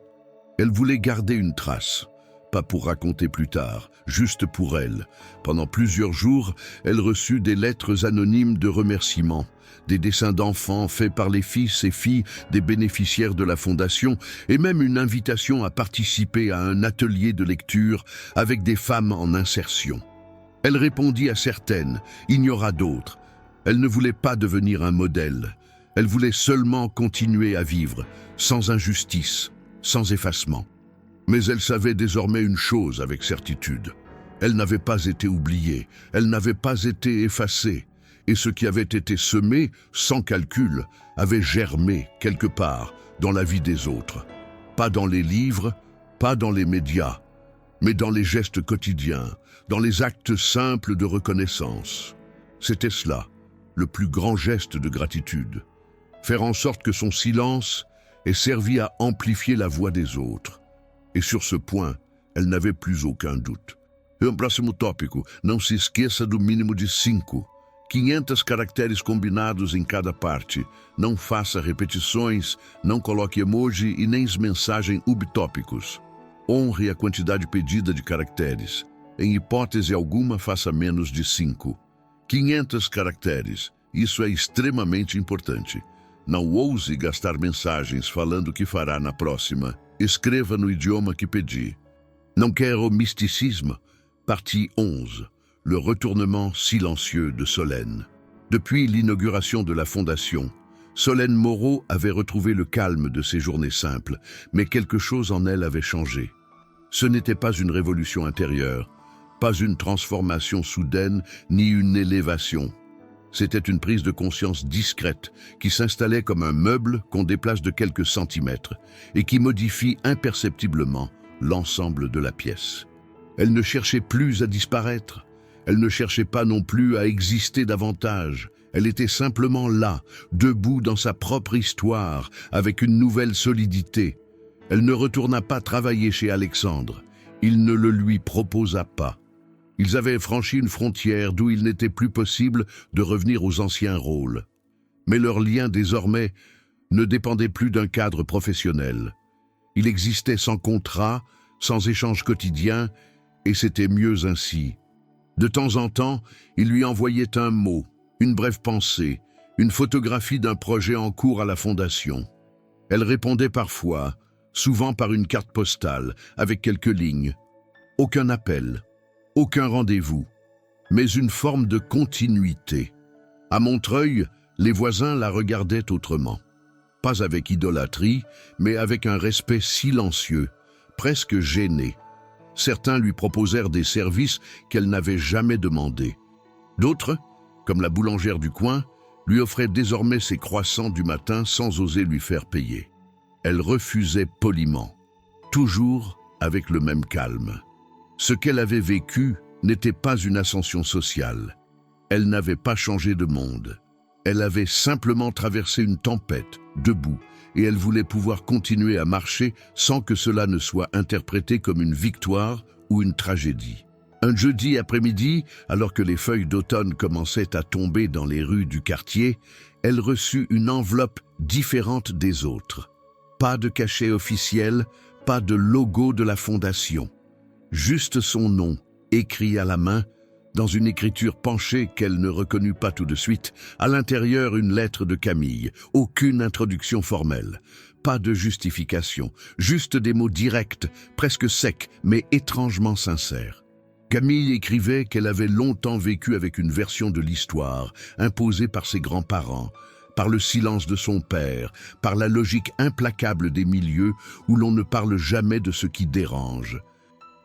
Elle voulait garder une trace, pas pour raconter plus tard, juste pour elle. Pendant plusieurs jours, elle reçut des lettres anonymes de remerciements, des dessins d'enfants faits par les fils et filles des bénéficiaires de la fondation, et même une invitation à participer à un atelier de lecture avec des femmes en insertion. Elle répondit à certaines, ignora d'autres. Elle ne voulait pas devenir un modèle. Elle voulait seulement continuer à vivre, sans injustice, sans effacement. Mais elle savait désormais une chose avec certitude. Elle n'avait pas été oubliée, elle n'avait pas été effacée. Et ce qui avait été semé, sans calcul, avait germé quelque part dans la vie des autres. Pas dans les livres, pas dans les médias, mais dans les gestes quotidiens, dans les actes simples de reconnaissance. C'était cela, le plus grand geste de gratitude. Faire en sorte que son silence ait servi à amplifier la voix des autres. E sur ce point, elle n'avait plus aucun doute. E o próximo tópico, não se esqueça do mínimo de 5. 500 caracteres combinados em cada parte. Não faça repetições, não coloque emoji e nem mensagem subtópicos. Honre a quantidade pedida de caracteres. Em hipótese alguma, faça menos de 5. 500 caracteres. Isso é extremamente importante. Não ouse gastar mensagens falando o que fará na próxima. Escreva no idioma que pedi. Não quer o mysticisme. Partie 11. Le retournement silencieux de Solène. Depuis l'inauguration de la fondation, Solène Moreau avait retrouvé le calme de ses journées simples, mais quelque chose en elle avait changé. Ce n'était pas une révolution intérieure, pas une transformation soudaine, ni une élévation. C'était une prise de conscience discrète qui s'installait comme un meuble qu'on déplace de quelques centimètres et qui modifie imperceptiblement l'ensemble de la pièce. Elle ne cherchait plus à disparaître. Elle ne cherchait pas non plus à exister davantage. Elle était simplement là, debout dans sa propre histoire, avec une nouvelle solidité. Elle ne retourna pas travailler chez Alexandre. Il ne le lui proposa pas. Ils avaient franchi une frontière d'où il n'était plus possible de revenir aux anciens rôles. Mais leur lien désormais ne dépendait plus d'un cadre professionnel. Il existait sans contrat, sans échange quotidien, et c'était mieux ainsi. De temps en temps, il lui envoyait un mot, une brève pensée, une photographie d'un projet en cours à la fondation. Elle répondait parfois, souvent par une carte postale, avec quelques lignes. Aucun appel, aucun rendez-vous, mais une forme de continuité. À Montreuil, les voisins la regardaient autrement. Pas avec idolâtrie, mais avec un respect silencieux, presque gêné. Certains lui proposèrent des services qu'elle n'avait jamais demandés. D'autres, comme la boulangère du coin, lui offraient désormais ses croissants du matin sans oser lui faire payer. Elle refusait poliment, toujours avec le même calme. Ce qu'elle avait vécu n'était pas une ascension sociale. Elle n'avait pas changé de monde. Elle avait simplement traversé une tempête, debout, et elle voulait pouvoir continuer à marcher sans que cela ne soit interprété comme une victoire ou une tragédie. Un jeudi après-midi, alors que les feuilles d'automne commençaient à tomber dans les rues du quartier, elle reçut une enveloppe différente des autres. Pas de cachet officiel, pas de logo de la fondation. Juste son nom, écrit à la main, dans une écriture penchée qu'elle ne reconnut pas tout de suite, à l'intérieur une lettre de Camille, aucune introduction formelle, pas de justification, juste des mots directs, presque secs, mais étrangement sincères. Camille écrivait qu'elle avait longtemps vécu avec une version de l'histoire, imposée par ses grands-parents, par le silence de son père, par la logique implacable des milieux où l'on ne parle jamais de ce qui dérange.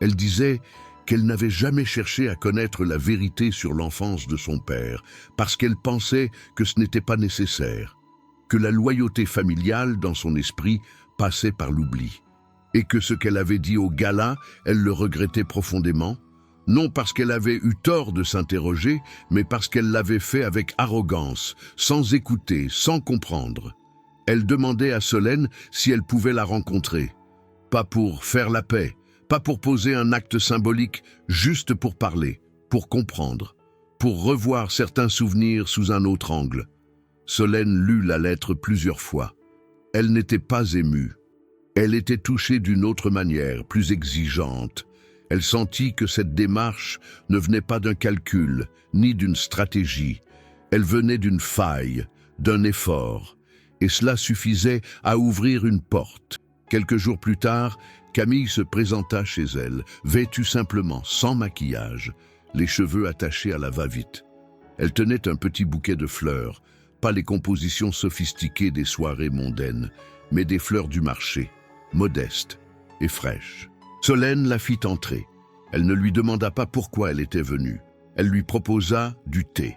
Elle disait qu'elle n'avait jamais cherché à connaître la vérité sur l'enfance de son père, parce qu'elle pensait que ce n'était pas nécessaire, que la loyauté familiale, dans son esprit, passait par l'oubli, et que ce qu'elle avait dit au gala, elle le regrettait profondément, non parce qu'elle avait eu tort de s'interroger, mais parce qu'elle l'avait fait avec arrogance, sans écouter, sans comprendre. Elle demandait à Solène si elle pouvait la rencontrer, pas pour faire la paix, pas pour poser un acte symbolique, juste pour parler, pour comprendre, pour revoir certains souvenirs sous un autre angle. Solène lut la lettre plusieurs fois. Elle n'était pas émue. Elle était touchée d'une autre manière, plus exigeante. Elle sentit que cette démarche ne venait pas d'un calcul, ni d'une stratégie. Elle venait d'une faille, d'un effort. Et cela suffisait à ouvrir une porte. Quelques jours plus tard, Camille se présenta chez elle, vêtue simplement, sans maquillage, les cheveux attachés à la va-vite. Elle tenait un petit bouquet de fleurs, pas les compositions sophistiquées des soirées mondaines, mais des fleurs du marché, modestes et fraîches. Solène la fit entrer. Elle ne lui demanda pas pourquoi elle était venue. Elle lui proposa du thé.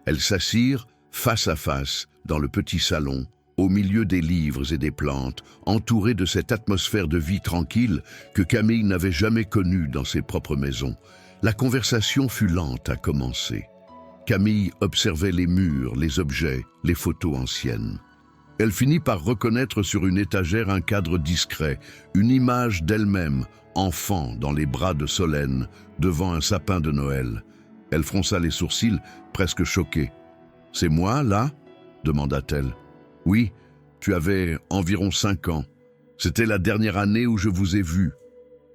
Elles s'assirent face à face dans le petit salon, au milieu des livres et des plantes, entourées de cette atmosphère de vie tranquille que Camille n'avait jamais connue dans ses propres maisons. La conversation fut lente à commencer. Camille observait les murs, les objets, les photos anciennes. Elle finit par reconnaître sur une étagère un cadre discret, une image d'elle-même, enfant dans les bras de Solène, devant un sapin de Noël. Elle fronça les sourcils, presque choquée. « C'est moi, là ?» demanda-t-elle. « Oui, tu avais environ 5 ans. C'était la dernière année où je vous ai vu. »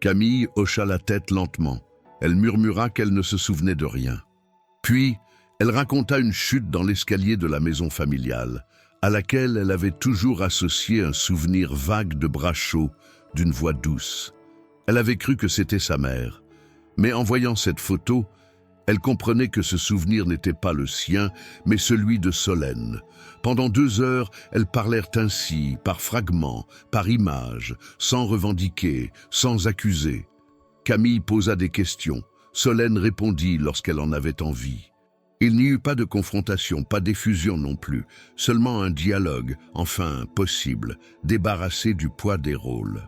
Camille hocha la tête lentement. Elle murmura qu'elle ne se souvenait de rien. Puis, elle raconta une chute dans l'escalier de la maison familiale, à laquelle elle avait toujours associé un souvenir vague de bras chauds, d'une voix douce. Elle avait cru que c'était sa mère. Mais en voyant cette photo, elle comprenait que ce souvenir n'était pas le sien, mais celui de Solène. Pendant 2 heures, elles parlèrent ainsi, par fragments, par images, sans revendiquer, sans accuser. Camille posa des questions. Solène répondit lorsqu'elle en avait envie. Il n'y eut pas de confrontation, pas d'effusion non plus, seulement un dialogue, enfin possible, débarrassé du poids des rôles.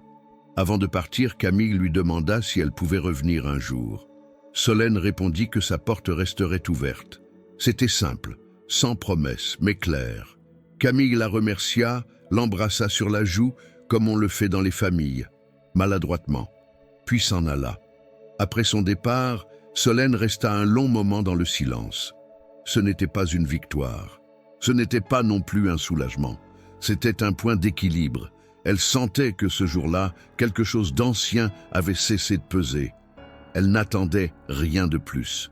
Avant de partir, Camille lui demanda si elle pouvait revenir un jour. Solène répondit que sa porte resterait ouverte. C'était simple, sans promesse, mais clair. Camille la remercia, l'embrassa sur la joue, comme on le fait dans les familles, maladroitement, puis s'en alla. Après son départ, Solène resta un long moment dans le silence. Ce n'était pas une victoire. Ce n'était pas non plus un soulagement. C'était un point d'équilibre. Elle sentait que ce jour-là, quelque chose d'ancien avait cessé de peser. Elle n'attendait rien de plus.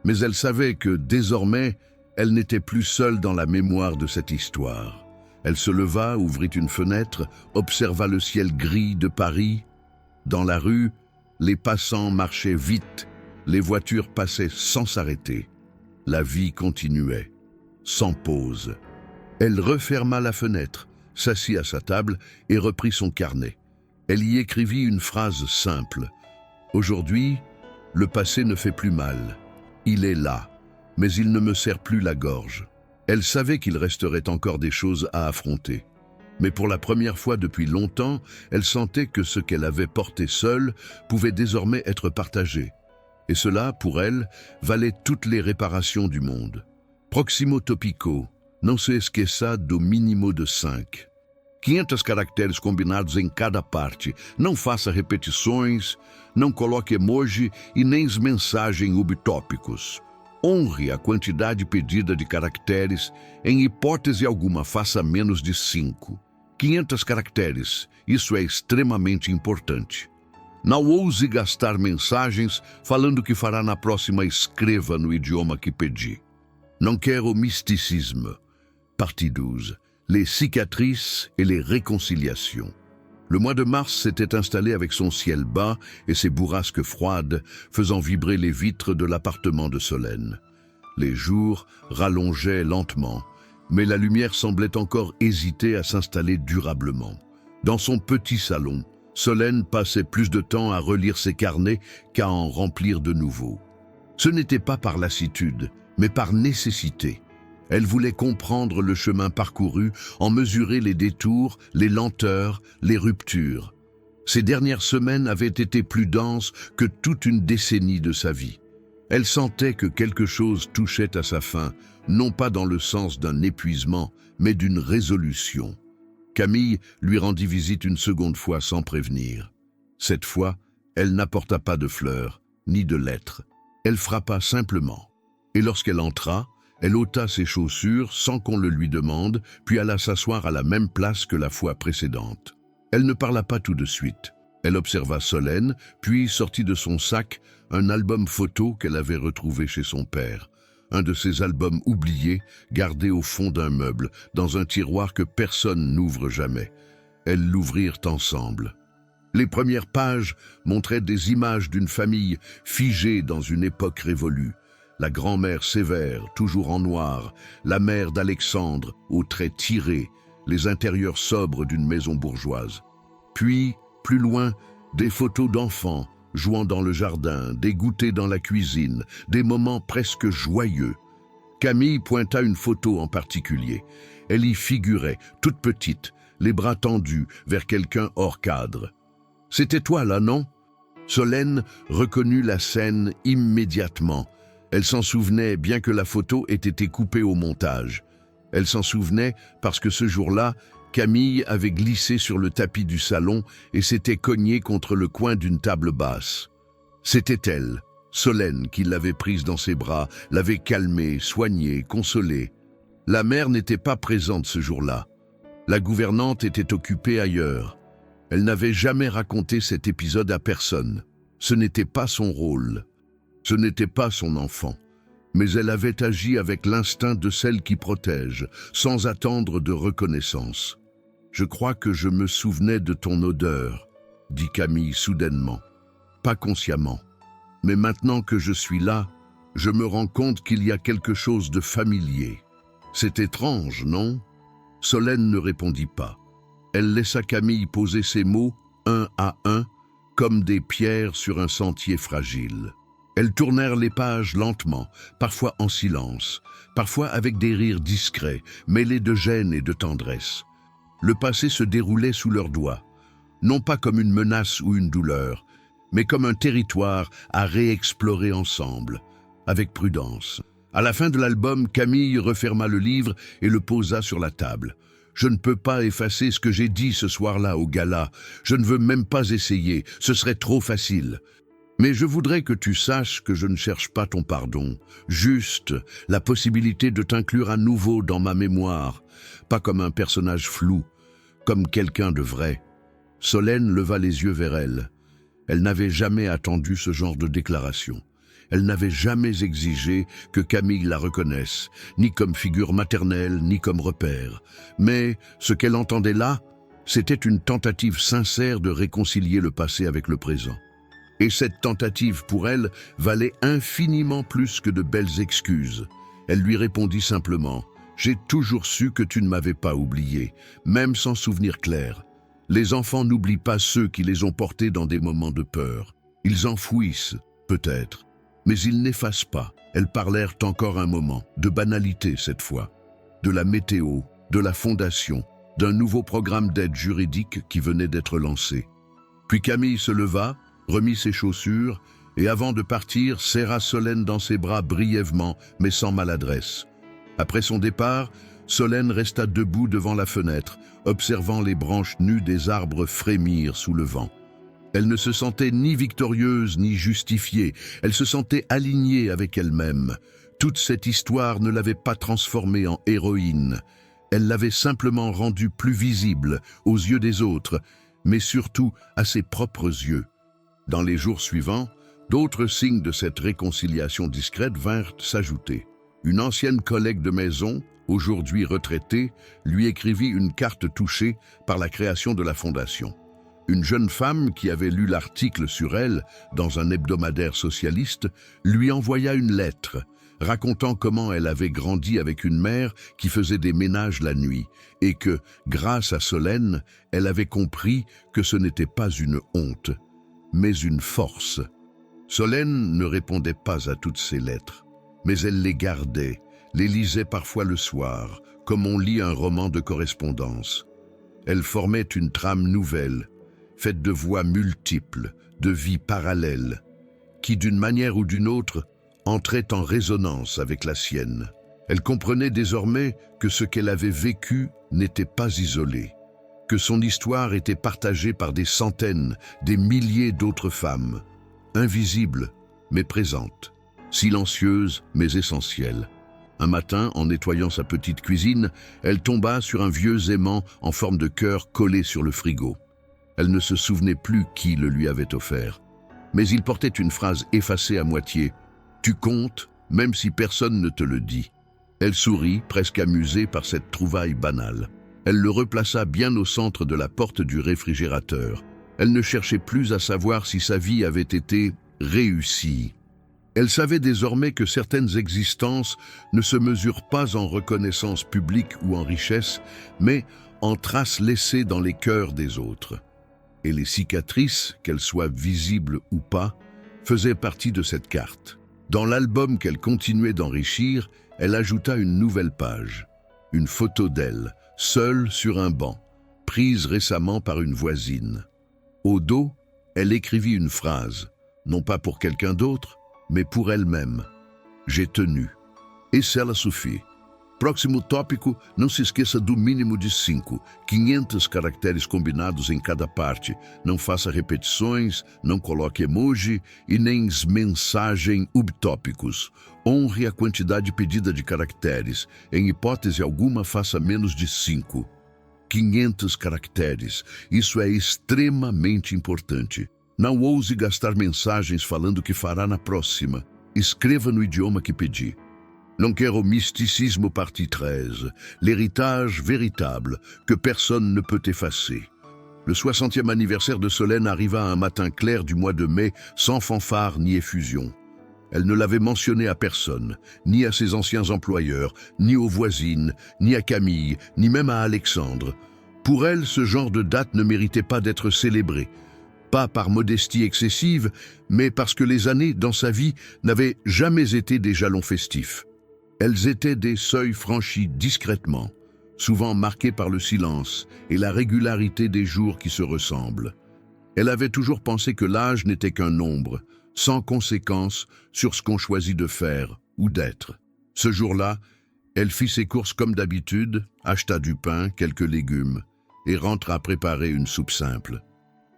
Mais elle savait que, désormais, elle n'était plus seule dans la mémoire de cette histoire. Elle se leva, ouvrit une fenêtre, observa le ciel gris de Paris. Dans la rue, les passants marchaient vite, les voitures passaient sans s'arrêter. La vie continuait, sans pause. Elle referma la fenêtre, s'assit à sa table et reprit son carnet. Elle y écrivit une phrase simple. « Aujourd'hui, le passé ne fait plus mal. Il est là, mais il ne me serre plus la gorge. » Elle savait qu'il resterait encore des choses à affronter. Mais pour la première fois depuis longtemps, elle sentait que ce qu'elle avait porté seule pouvait désormais être partagé. Et cela, pour elle, valait toutes les réparations du monde. Proximo topico, não se esqueça do mínimo de 5. 500 caracteres combinados em cada parte. Não faça repetições, não coloque emoji e nem mensagem subtópicos. Honre a quantidade pedida de caracteres, em hipótese alguma faça menos de 5. 500 caracteres, isso é extremamente importante. Não ouse gastar mensagens falando que fará na próxima, escreva no idioma que pedi. Não quero misticisme. Partie 12. Les cicatrices et les réconciliations. Le mois de mars s'était installé avec son ciel bas et ses bourrasques froides, faisant vibrer les vitres de l'appartement de Solène. Les jours rallongeaient lentement, mais la lumière semblait encore hésiter à s'installer durablement. Dans son petit salon, Solène passait plus de temps à relire ses carnets qu'à en remplir de nouveaux. Ce n'était pas par lassitude, mais par nécessité. Elle voulait comprendre le chemin parcouru, en mesurer les détours, les lenteurs, les ruptures. Ces dernières semaines avaient été plus denses que toute une décennie de sa vie. Elle sentait que quelque chose touchait à sa fin, non pas dans le sens d'un épuisement, mais d'une résolution. Camille lui rendit visite une seconde fois sans prévenir. Cette fois, elle n'apporta pas de fleurs, ni de lettres. Elle frappa simplement. Et lorsqu'elle entra, elle ôta ses chaussures sans qu'on le lui demande, puis alla s'asseoir à la même place que la fois précédente. Elle ne parla pas tout de suite. Elle observa Solène, puis sortit de son sac un album photo qu'elle avait retrouvé chez son père. Un de ces albums oubliés, gardés au fond d'un meuble, dans un tiroir que personne n'ouvre jamais. Elles l'ouvrirent ensemble. Les premières pages montraient des images d'une famille figée dans une époque révolue. La grand-mère sévère, toujours en noir, la mère d'Alexandre, aux traits tirés, les intérieurs sobres d'une maison bourgeoise. Puis, plus loin, des photos d'enfants, jouant dans le jardin, des goûters dans la cuisine, des moments presque joyeux. Camille pointa une photo en particulier. Elle y figurait, toute petite, les bras tendus vers quelqu'un hors cadre. « C'était toi là, non ?» Solène reconnut la scène immédiatement. Elle s'en souvenait bien que la photo ait été coupée au montage. Elle s'en souvenait parce que ce jour-là, Camille avait glissé sur le tapis du salon et s'était cognée contre le coin d'une table basse. C'était elle, Solène, qui l'avait prise dans ses bras, l'avait calmée, soignée, consolée. La mère n'était pas présente ce jour-là. La gouvernante était occupée ailleurs. Elle n'avait jamais raconté cet épisode à personne. Ce n'était pas son rôle. Ce n'était pas son enfant. Mais elle avait agi avec l'instinct de celle qui protège, sans attendre de reconnaissance. « Je crois que je me souvenais de ton odeur, » dit Camille soudainement. Pas consciemment. Mais maintenant que je suis là, je me rends compte qu'il y a quelque chose de familier. C'est étrange, non ? Solène ne répondit pas. Elle laissa Camille poser ses mots, un à un, comme des pierres sur un sentier fragile. Elles tournèrent les pages lentement, parfois en silence, parfois avec des rires discrets, mêlés de gêne et de tendresse. Le passé se déroulait sous leurs doigts, non pas comme une menace ou une douleur, mais comme un territoire à réexplorer ensemble, avec prudence. À la fin de l'album, Camille referma le livre et le posa sur la table. « Je ne peux pas effacer ce que j'ai dit ce soir-là au gala. Je ne veux même pas essayer, ce serait trop facile. Mais je voudrais que tu saches que je ne cherche pas ton pardon, juste la possibilité de t'inclure à nouveau dans ma mémoire, pas comme un personnage flou, comme quelqu'un de vrai. » Solène leva les yeux vers elle. Elle n'avait jamais attendu ce genre de déclaration. Elle n'avait jamais exigé que Camille la reconnaisse, ni comme figure maternelle, ni comme repère. Mais ce qu'elle entendait là, c'était une tentative sincère de réconcilier le passé avec le présent. Et cette tentative, pour elle, valait infiniment plus que de belles excuses. Elle lui répondit simplement « J'ai toujours su que tu ne m'avais pas oublié, même sans souvenir clair. Les enfants n'oublient pas ceux qui les ont portés dans des moments de peur. Ils enfouissent, peut-être, mais ils n'effacent pas. » Elles parlèrent encore un moment, de banalité cette fois, de la météo, de la fondation, d'un nouveau programme d'aide juridique qui venait d'être lancé. Puis Camille se leva, remit ses chaussures et avant de partir, serra Solène dans ses bras brièvement, mais sans maladresse. Après son départ, Solène resta debout devant la fenêtre, observant les branches nues des arbres frémir sous le vent. Elle ne se sentait ni victorieuse ni justifiée, elle se sentait alignée avec elle-même. Toute cette histoire ne l'avait pas transformée en héroïne. Elle l'avait simplement rendue plus visible aux yeux des autres, mais surtout à ses propres yeux. Dans les jours suivants, d'autres signes de cette réconciliation discrète vinrent s'ajouter. Une ancienne collègue de maison, aujourd'hui retraitée, lui écrivit une carte touchée par la création de la fondation. Une jeune femme qui avait lu l'article sur elle dans un hebdomadaire socialiste lui envoya une lettre racontant comment elle avait grandi avec une mère qui faisait des ménages la nuit et que, grâce à Solène, elle avait compris que ce n'était pas une honte, mais une force. Solène ne répondait pas à toutes ces lettres, mais elle les gardait, les lisait parfois le soir, comme on lit un roman de correspondance. Elle formait une trame nouvelle, faite de voix multiples, de vies parallèles, qui d'une manière ou d'une autre entrait en résonance avec la sienne. Elle comprenait désormais que ce qu'elle avait vécu n'était pas isolé, que son histoire était partagée par des centaines, des milliers d'autres femmes, invisibles mais présentes, silencieuses mais essentielles. Un matin, en nettoyant sa petite cuisine, elle tomba sur un vieux aimant en forme de cœur collé sur le frigo. Elle ne se souvenait plus qui le lui avait offert. Mais il portait une phrase effacée à moitié. « Tu comptes, même si personne ne te le dit. » Elle sourit, presque amusée par cette trouvaille banale. Elle le replaça bien au centre de la porte du réfrigérateur. Elle ne cherchait plus à savoir si sa vie avait été réussie. Elle savait désormais que certaines existences ne se mesurent pas en reconnaissance publique ou en richesse, mais en traces laissées dans les cœurs des autres. Et les cicatrices, qu'elles soient visibles ou pas, faisaient partie de cette carte. Dans l'album qu'elle continuait d'enrichir, elle ajouta une nouvelle page. Une photo d'elle, seule sur un banc, prise récemment par une voisine. Au dos, elle écrivit une phrase, non pas pour quelqu'un d'autre, mais pour elle-même. J'ai tenu. Esse ela suffit. Próximo tópico, não se esqueça do mínimo de 500 caracteres combinados em cada parte. Não faça repetições, não coloque emoji e nem mensagem subtópicos. Honre a quantidade pedida de caracteres. Em hipótese alguma, faça menos de 500 caracteres. Isso é extremamente importante. Não ouse gastar mensagens falando o que fará na próxima. Escreva no idioma que pedi. L'enquête au mysticisme partie 13, l'héritage véritable que personne ne peut effacer. Le 60e anniversaire de Solène arriva un matin clair du mois de mai, sans fanfare ni effusion. Elle ne l'avait mentionné à personne, ni à ses anciens employeurs, ni aux voisines, ni à Camille, ni même à Alexandre. Pour elle, ce genre de date ne méritait pas d'être célébré. Pas par modestie excessive, mais parce que les années dans sa vie n'avaient jamais été des jalons festifs. Elles étaient des seuils franchis discrètement, souvent marqués par le silence et la régularité des jours qui se ressemblent. Elle avait toujours pensé que l'âge n'était qu'un nombre, sans conséquence sur ce qu'on choisit de faire ou d'être. Ce jour-là, elle fit ses courses comme d'habitude, acheta du pain, quelques légumes et rentra préparer une soupe simple.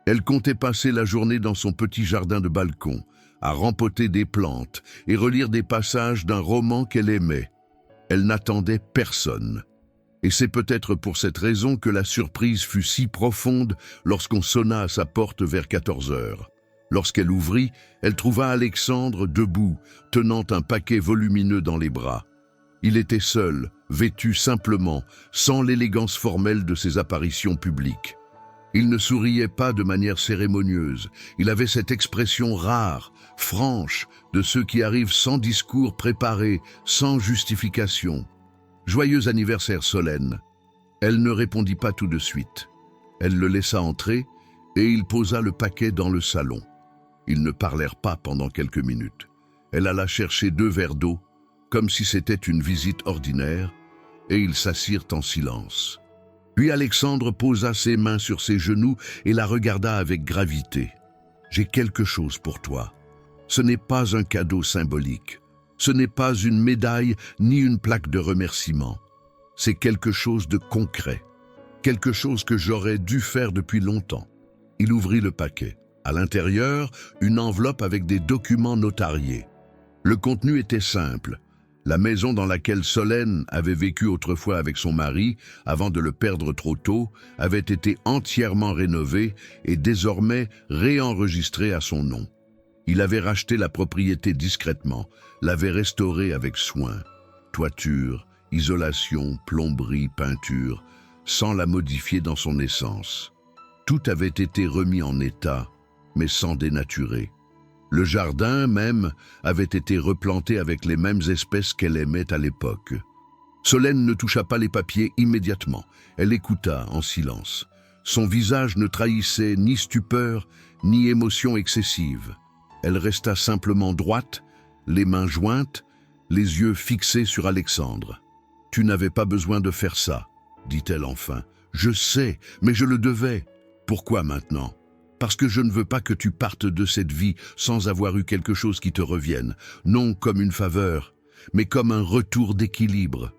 Elle comptait passer la journée dans son petit jardin de balcon, à rempoter des plantes et relire des passages d'un roman qu'elle aimait. Elle n'attendait personne. Et c'est peut-être pour cette raison que la surprise fut si profonde lorsqu'on sonna à sa porte vers 14 heures. Lorsqu'elle ouvrit, elle trouva Alexandre debout, tenant un paquet volumineux dans les bras. Il était seul, vêtu simplement, sans l'élégance formelle de ses apparitions publiques. Il ne souriait pas de manière cérémonieuse. Il avait cette expression rare, franche, de ceux qui arrivent sans discours préparé, sans justification. « Joyeux anniversaire, Solène !» Elle ne répondit pas tout de suite. Elle le laissa entrer et il posa le paquet dans le salon. Ils ne parlèrent pas pendant quelques minutes. Elle alla chercher 2 verres d'eau, comme si c'était une visite ordinaire, et ils s'assirent en silence. Puis Alexandre posa ses mains sur ses genoux et la regarda avec gravité. « J'ai quelque chose pour toi. » Ce n'est pas un cadeau symbolique. Ce n'est pas une médaille ni une plaque de remerciement. C'est quelque chose de concret. Quelque chose que j'aurais dû faire depuis longtemps. Il ouvrit le paquet. À l'intérieur, une enveloppe avec des documents notariés. Le contenu était simple. La maison dans laquelle Solène avait vécu autrefois avec son mari, avant de le perdre trop tôt, avait été entièrement rénovée et désormais réenregistrée à son nom. Il avait racheté la propriété discrètement, l'avait restaurée avec soin. Toiture, isolation, plomberie, peinture, sans la modifier dans son essence. Tout avait été remis en état, mais sans dénaturer. Le jardin, même, avait été replanté avec les mêmes espèces qu'elle aimait à l'époque. Solène ne toucha pas les papiers immédiatement. Elle écouta en silence. Son visage ne trahissait ni stupeur, ni émotion excessive. Elle resta simplement droite, les mains jointes, les yeux fixés sur Alexandre. « Tu n'avais pas besoin de faire ça, » dit-elle enfin. « Je sais, mais je le devais. Pourquoi maintenant ? Parce que je ne veux pas que tu partes de cette vie sans avoir eu quelque chose qui te revienne, non comme une faveur, mais comme un retour d'équilibre. »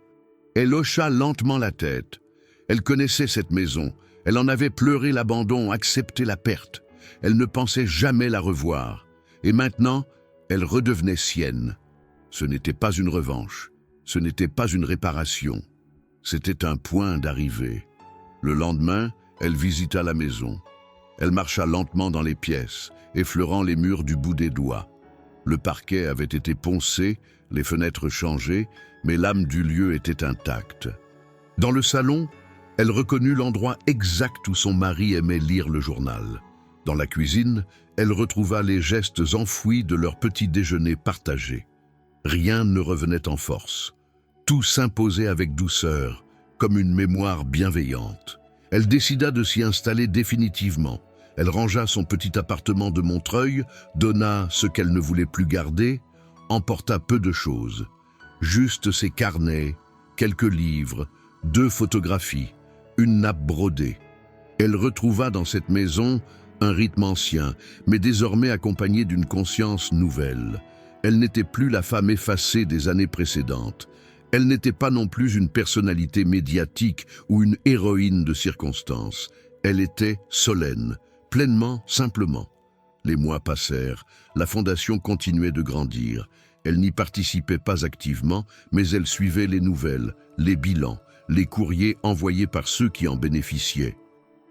Elle hocha lentement la tête. Elle connaissait cette maison. Elle en avait pleuré l'abandon, accepté la perte. Elle ne pensait jamais la revoir. Et maintenant, elle redevenait sienne. Ce n'était pas une revanche. Ce n'était pas une réparation. C'était un point d'arrivée. Le lendemain, elle visita la maison. Elle marcha lentement dans les pièces, effleurant les murs du bout des doigts. Le parquet avait été poncé, les fenêtres changées, mais l'âme du lieu était intacte. Dans le salon, elle reconnut l'endroit exact où son mari aimait lire le journal. Dans la cuisine, elle retrouva les gestes enfouis de leur petit déjeuner partagé. Rien ne revenait en force. Tout s'imposait avec douceur, comme une mémoire bienveillante. Elle décida de s'y installer définitivement. Elle rangea son petit appartement de Montreuil, donna ce qu'elle ne voulait plus garder, emporta peu de choses. Juste ses carnets, quelques livres, 2 photographies, une nappe brodée. Elle retrouva dans cette maison un rythme ancien, mais désormais accompagné d'une conscience nouvelle. Elle n'était plus la femme effacée des années précédentes. Elle n'était pas non plus une personnalité médiatique ou une héroïne de circonstance. Elle était Solène, pleinement, simplement. Les mois passèrent, la fondation continuait de grandir. Elle n'y participait pas activement, mais elle suivait les nouvelles, les bilans, les courriers envoyés par ceux qui en bénéficiaient.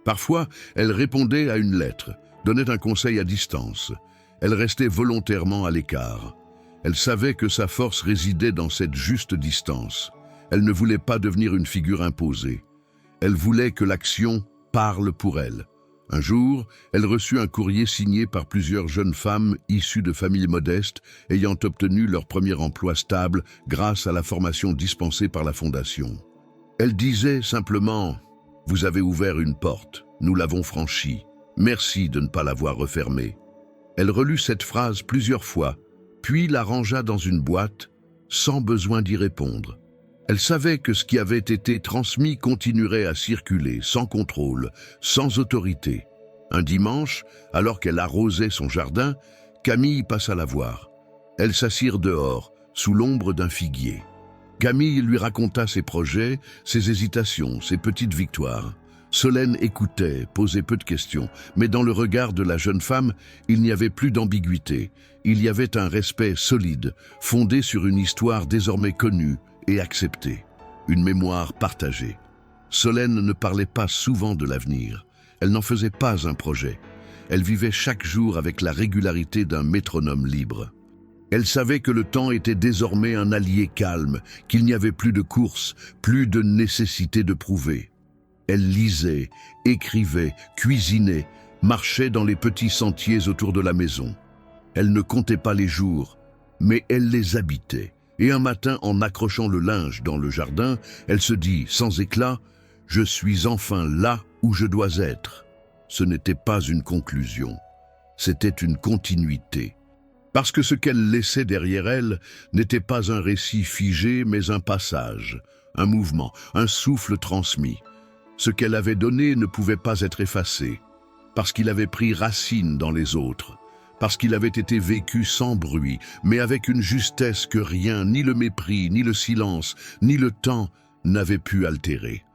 Parfois, elle répondait à une lettre, donnait un conseil à distance. Elle restait volontairement à l'écart. Elle savait que sa force résidait dans cette juste distance. Elle ne voulait pas devenir une figure imposée. Elle voulait que l'action parle pour elle. Un jour, elle reçut un courrier signé par plusieurs jeunes femmes issues de familles modestes ayant obtenu leur premier emploi stable grâce à la formation dispensée par la Fondation. Elle disait simplement « Vous avez ouvert une porte, nous l'avons franchie. Merci de ne pas l'avoir refermée. » Elle relut cette phrase plusieurs fois, puis la rangea dans une boîte, sans besoin d'y répondre. Elle savait que ce qui avait été transmis continuerait à circuler, sans contrôle, sans autorité. Un dimanche, alors qu'elle arrosait son jardin, Camille passa la voir. Elles s'assirent dehors, sous l'ombre d'un figuier. Camille lui raconta ses projets, ses hésitations, ses petites victoires. Solène écoutait, posait peu de questions, mais dans le regard de la jeune femme, il n'y avait plus d'ambiguïté. Il y avait un respect solide, fondé sur une histoire désormais connue et acceptée, une mémoire partagée. Solène ne parlait pas souvent de l'avenir. Elle n'en faisait pas un projet. Elle vivait chaque jour avec la régularité d'un métronome libre. Elle savait que le temps était désormais un allié calme, qu'il n'y avait plus de course, plus de nécessité de prouver. Elle lisait, écrivait, cuisinait, marchait dans les petits sentiers autour de la maison. Elle ne comptait pas les jours, mais elle les habitait. Et un matin, en accrochant le linge dans le jardin, elle se dit, sans éclat, « Je suis enfin là où je dois être ». Ce n'était pas une conclusion, c'était une continuité. Parce que ce qu'elle laissait derrière elle n'était pas un récit figé, mais un passage, un mouvement, un souffle transmis. Ce qu'elle avait donné ne pouvait pas être effacé, parce qu'il avait pris racine dans les autres, parce qu'il avait été vécu sans bruit, mais avec une justesse que rien, ni le mépris, ni le silence, ni le temps n'avaient pu altérer.